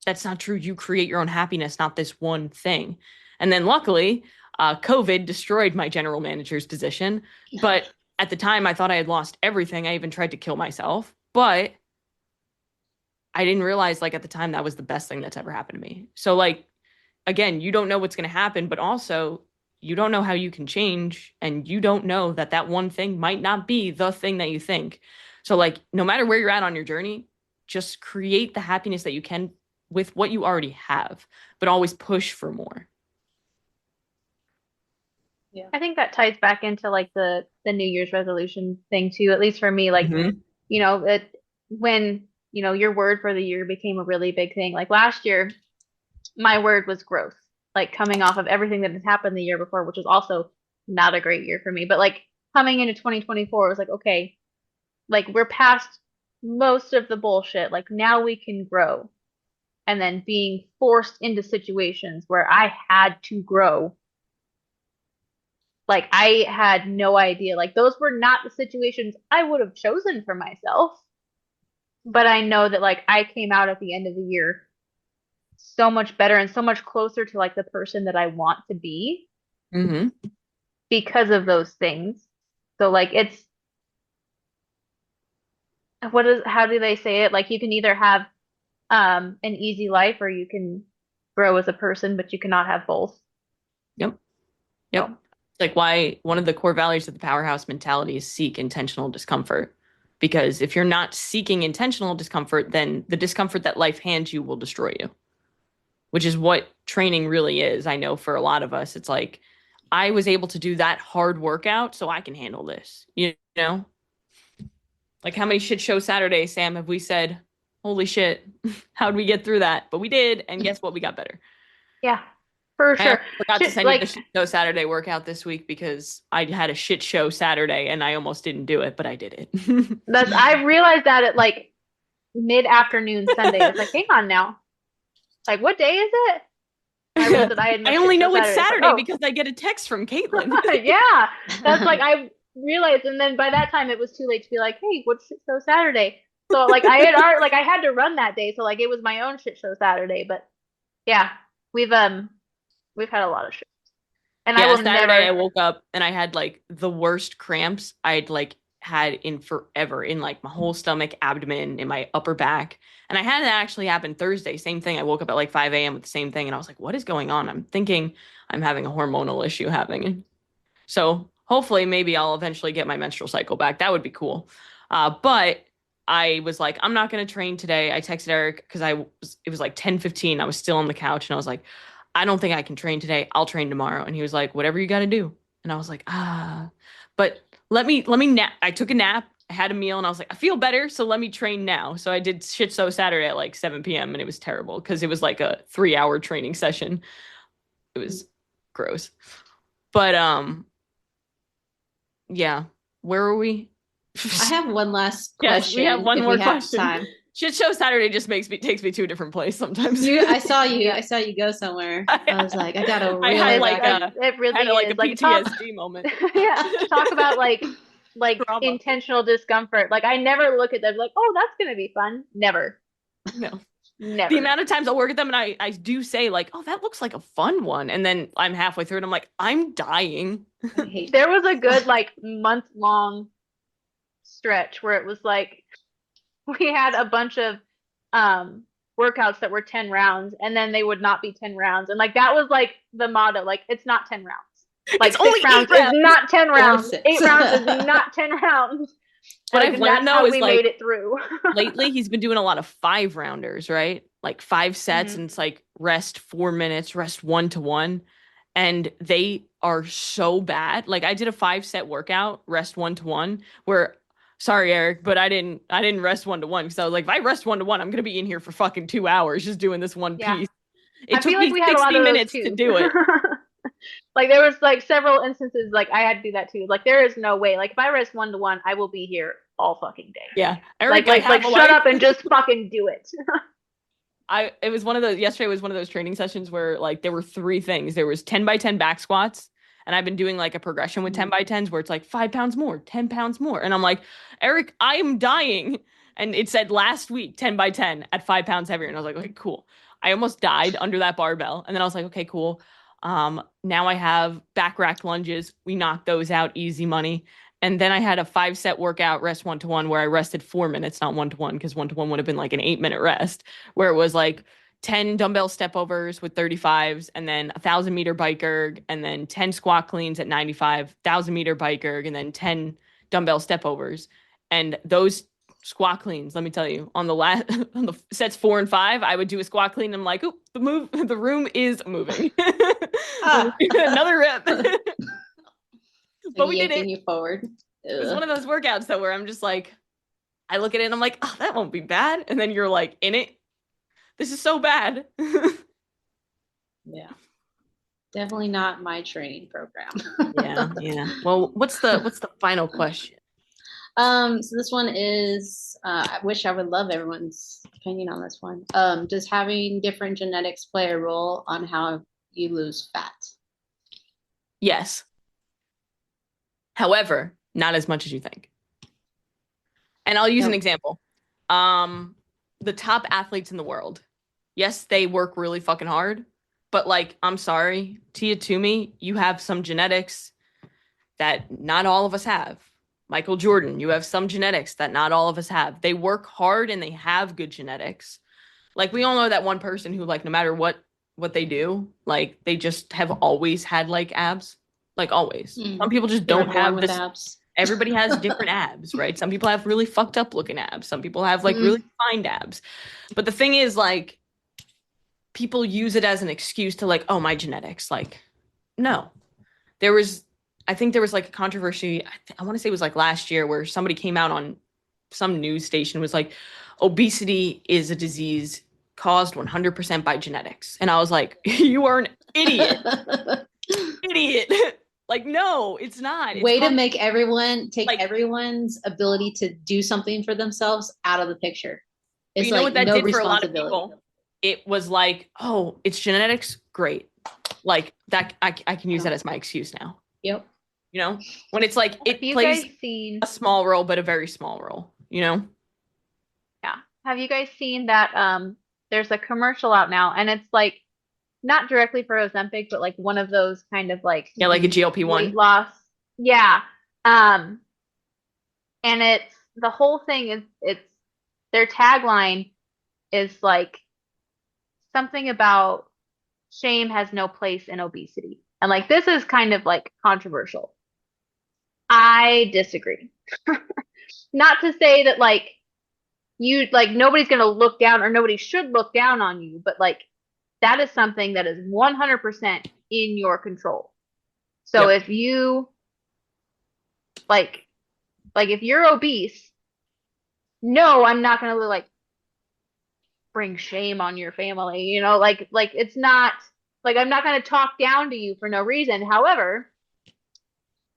that's not true. You create your own happiness, not this one thing. And then luckily, COVID destroyed my general manager's position. But at the time, I thought I had lost everything. I even tried to kill myself. But I didn't realize like at the time that was the best thing that's ever happened to me. So like, again, you don't know what's going to happen, but also you don't know how you can change and you don't know that that one thing might not be the thing that you think. So like no matter where you're at on your journey, just create the happiness that you can with what you already have, but always push for more. Yeah. I think that ties back into like the New Year's resolution thing too, at least for me, like, you know, when, you know, your word for the year became a really big thing. Like last year, my word was growth. like coming off of everything that had happened the year before, which was also not a great year for me. But like coming into 2024, it was like, okay, like we're past most of the bullshit. Like now we can grow. And then being forced into situations where I had to grow. Like I had no idea. Like those were not the situations I would have chosen for myself. But I know that like I came out at the end of the year so much better and so much closer to like the person that I want to be because of those things. So like it's how do they say it? Like you can either have an easy life or you can grow as a person, but you cannot have both. Yep. So. Like why one of the core values of the Powerhouse Mentality is seek intentional discomfort. Because if you're not seeking intentional discomfort, then the discomfort that life hands you will destroy you, which is what training really is. I know for a lot of us, it's like, I was able to do that hard workout, so I can handle this, you know? Like how many shit show Saturdays, Sam, have we said, holy shit, how'd we get through that? But we did, and guess what? We got better. Yeah, for sure. I forgot to send you the shit show Saturday workout this week because I had a shit show Saturday and I almost didn't do it, but I did it. I realized that at like mid-afternoon Sunday. I was like, hang on now. Like, what day is it? I only know it's Saturday because I get a text from Caitlin. Yeah, that's like I realized, and then by that time it was too late to be like, hey, what's shit show Saturday? So like I had already, like I had to run that day, so like it was my own shit show Saturday. But yeah, we've had a lot of shit. And yeah, Saturday I woke up and I had like the worst cramps I'd like had in forever in like my whole stomach, abdomen, in my upper back. And I had that actually happen Thursday. Same thing. I woke up at like 5 a.m. with the same thing. And I was like, what is going on? I'm thinking I'm having a hormonal issue happening. So hopefully maybe I'll eventually get my menstrual cycle back. That would be cool. But I was like, I'm not going to train today. I texted Eric because it was like 10:15. I was still on the couch and I was like, I don't think I can train today. I'll train tomorrow. And he was like, whatever you got to do. And I was like, but let me nap. I took a nap. I had a meal and I was like, I feel better. So let me train now. So I did shit show Saturday at like 7 p.m. and it was terrible because it was like a 3-hour training session. It was gross. But, yeah. Where are we? I have one last question. Yes, we have one more question. Time. Shit show Saturday just takes me to a different place sometimes. I saw you go somewhere. I was like, I gotta really I had like it really had like is. a PTSD moment. Yeah, talk about like intentional discomfort. Like I never look at them like, oh, that's gonna be fun. Never. No. Never. The amount of times I'll work at them and I do say like, oh, that looks like a fun one. And then I'm halfway through and I'm like, I'm dying. There was a good like month-long stretch where it was like we had a bunch of workouts that were 10 rounds and then they would not be 10 rounds. And like that was like the motto, like it's not 10 rounds. Like 6 rounds is not 10 rounds. 8 rounds is not 10 rounds. What I've learned though is like made it through. lately he's been doing a lot of 5-rounders, right? Like 5 sets and it's like rest 4 minutes, rest 1-to-1. And they are so bad. Like I did a 5-set workout, rest 1-to-1, where sorry, Eric, but I didn't rest 1-to-1 because I was like, if I rest 1-to-1, I'm gonna be in here for fucking 2 hours just doing this one piece. It took me 60 minutes to do it. Like there was like several instances like I had to do that too. Like there is no way. Like if I rest 1-to-1, I will be here all fucking day. Yeah, Eric, like shut up and just fucking do it. It was one of those. Yesterday was one of those training sessions where like there were 3 things. There was 10x10 back squats. And I've been doing like a progression with 10x10s where it's like 5 pounds more, 10 pounds more. And I'm like, Eric, I am dying. And it said last week, 10x10 at 5 pounds heavier. And I was like, okay, cool. I almost died under that barbell. And then I was like, okay, cool. Now I have back rack lunges. We knocked those out, easy money. And then I had a 5-set workout, rest 1-to-1, where I rested 4 minutes, not 1-to-1, because 1-to-1 would have been like an 8-minute rest, where it was like 10 dumbbell step overs with 35s, and then 1,000 meter bike erg, and then 10 squat cleans at 95, 1,000 meter bike erg, and then 10 dumbbell step overs. And those squat cleans, let me tell you, on the sets 4 and 5, I would do a squat clean. And I'm like, oop, the room is moving. Another rep. But we did it. You forward. It was one of those workouts though, where I'm just like, I look at it and I'm like, oh, that won't be bad. And then you're like in it. This is so bad. Yeah. Definitely not my training program. Yeah. Well, what's the final question? So this one is, I wish I would love everyone's opinion on this one. Does having different genetics play a role on how you lose fat? Yes. However, not as much as you think. And I'll use an example. The top athletes in the world, yes, they work really fucking hard, but like, I'm sorry, Tia Toomey, you have some genetics that not all of us have. Michael Jordan, you have some genetics that not all of us have. They work hard and they have good genetics. Like, we all know that one person who, like, no matter what they do, like, they just have always had like abs, like always. Some people just don't have this. Abs. Everybody has different abs, right? Some people have really fucked up looking abs. Some people have like really defined abs. But the thing is, like, people use it as an excuse to like, oh, my genetics. Like, no. I think there was like a controversy, I want to say it was like last year, where somebody came out on some news station was like, obesity is a disease caused 100% by genetics. And I was like, you are an idiot. Idiot. Like, no, it's not. It's way to make everyone take like, everyone's ability to do something for themselves out of the picture. It's you know what that did for a lot of people? It was like, oh, it's genetics. Great. Like that, I can use that as my excuse now. Yep. You know, when it's like, it plays a small role, but a very small role, you know? Yeah. Have you guys seen that there's a commercial out now, and it's like not directly for Ozempic, but like one of those kind of like like a GLP-1 weight loss. Yeah. And it's the whole thing is it's their tagline is like something about shame has no place in obesity. And like this is kind of like controversial. I disagree. Not to say that like you like nobody's gonna look down or nobody should look down on you, but like that is something that is 100% in your control. So if you like if you're obese, no, I'm not going to like bring shame on your family, you know, like it's not like I'm not going to talk down to you for no reason. However,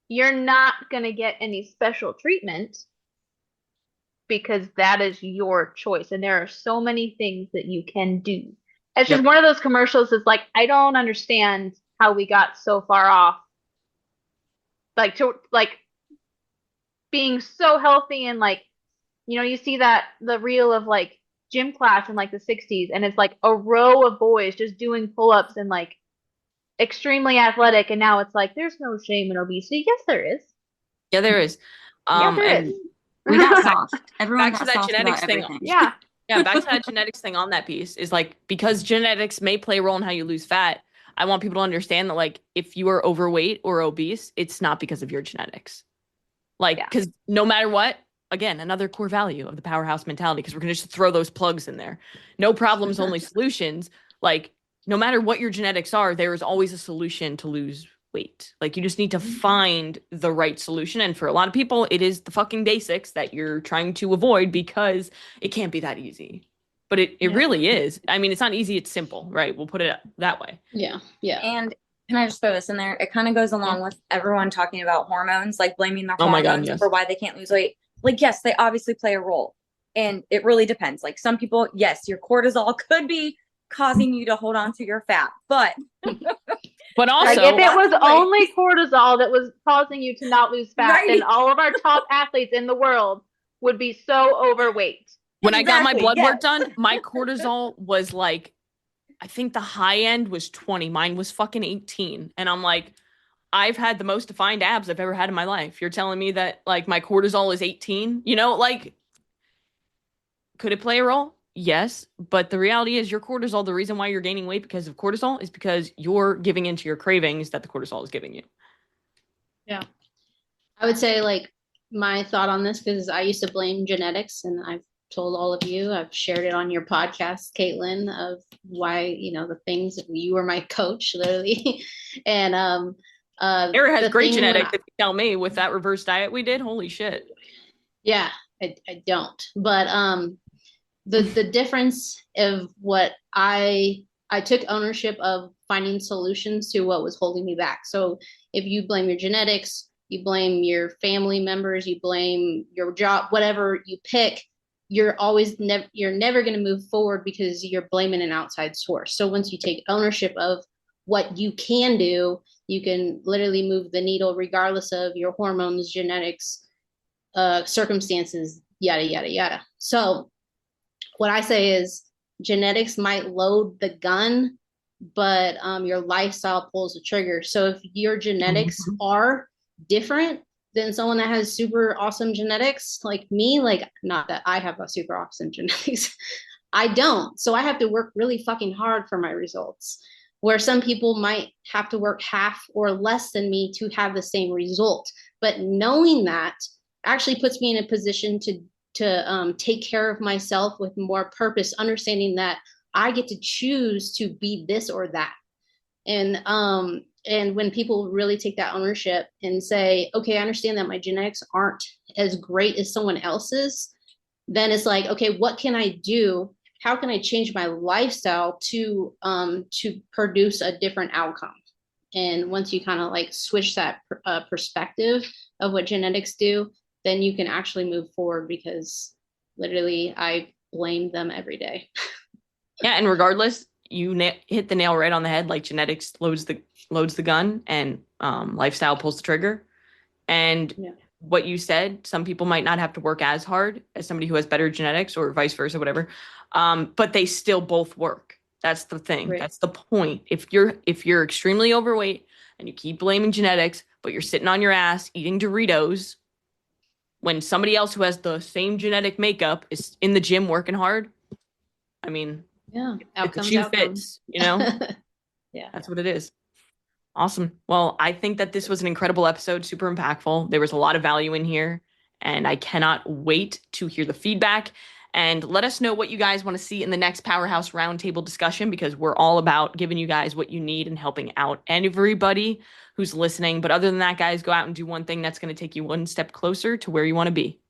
you're not going to get any special treatment because that is your choice. And there are so many things that you can do. It's just one of those commercials that's like, I don't understand how we got so far off. Like, to like being so healthy and like, you know, you see that the reel of like gym class in like the 60s, and it's like a row of boys just doing pull-ups and like extremely athletic. And now it's like, there's no shame in obesity. Yes, there is. Yeah, there is. There is. We got soft. Everyone back got to that soft genetics about thing. everything. Yeah. Yeah, back to that genetics thing on that piece is like, because genetics may play a role in how you lose fat, I want people to understand that like if you are overweight or obese, it's not because of your genetics. Like, because no matter what, again, another core value of the Powerhouse Mentality, because we're going to just throw those plugs in there. No problems, only solutions. Like, no matter what your genetics are, there is always a solution to lose weight. Like, you just need to find the right solution. And for a lot of people, it is the fucking basics that you're trying to avoid because it can't be that easy. But it really is. I mean, it's not easy, it's simple, right? We'll put it that way. Yeah. Yeah. And can I just throw this in there? It kind of goes along with everyone talking about hormones, like blaming the hormones for why they can't lose weight. Like, yes, they obviously play a role. And it really depends. Like some people, yes, your cortisol could be causing you to hold on to your fat, but also, like if it was only cortisol that was causing you to not lose fat, then all of our top athletes in the world would be so overweight. When I got my blood work done, my cortisol was like, I think the high end was 20. Mine was fucking 18. And I'm like, I've had the most defined abs I've ever had in my life. You're telling me that like my cortisol is 18? You know, like, could it play a role? Yes. But the reality is your cortisol, the reason why you're gaining weight because of cortisol is because you're giving into your cravings that the cortisol is giving you. Yeah. I would say like my thought on this, because I used to blame genetics, and I've told all of you, I've shared it on your podcast, Caitlin, of why, you know, the things that you were my coach literally. And Dara has great genetics, if you tell me, with that reverse diet we did. Holy shit. Yeah, I don't. But the difference of what I I took ownership of finding solutions to what was holding me back. So if you blame your genetics, you blame your family members, you blame your job, whatever you pick, you're never going to move forward because you're blaming an outside source. So once you take ownership of what you can do, you can literally move the needle regardless of your hormones, genetics, circumstances, yada, yada, yada. So what I say is genetics might load the gun, but your lifestyle pulls the trigger. So if your genetics are different than someone that has super awesome genetics like me, like not that I have a super awesome genetics, I don't. So I have to work really fucking hard for my results, where some people might have to work half or less than me to have the same result. But knowing that actually puts me in a position to take care of myself with more purpose, understanding that I get to choose to be this or that. And when people really take that ownership and say, okay, I understand that my genetics aren't as great as someone else's, then it's like, okay, what can I do? How can I change my lifestyle to produce a different outcome? And once you kind of like switch that perspective of what genetics do, then you can actually move forward, because literally I blame them every day. Yeah, and regardless, you hit the nail right on the head. Like genetics loads the gun, and lifestyle pulls the trigger. And what you said, some people might not have to work as hard as somebody who has better genetics, or vice versa, whatever. But they still both work. That's the thing. Right. That's the point. If you're extremely overweight and you keep blaming genetics, but you're sitting on your ass eating Doritos, when somebody else who has the same genetic makeup is in the gym working hard, I mean, if the shoe fits, Yeah, that's what it is. Awesome. Well, I think that this was an incredible episode, super impactful. There was a lot of value in here, and I cannot wait to hear the feedback. And let us know what you guys want to see in the next Powerhouse Roundtable discussion, because we're all about giving you guys what you need and helping out everybody who's listening. But other than that, guys, go out and do one thing that's going to take you one step closer to where you want to be.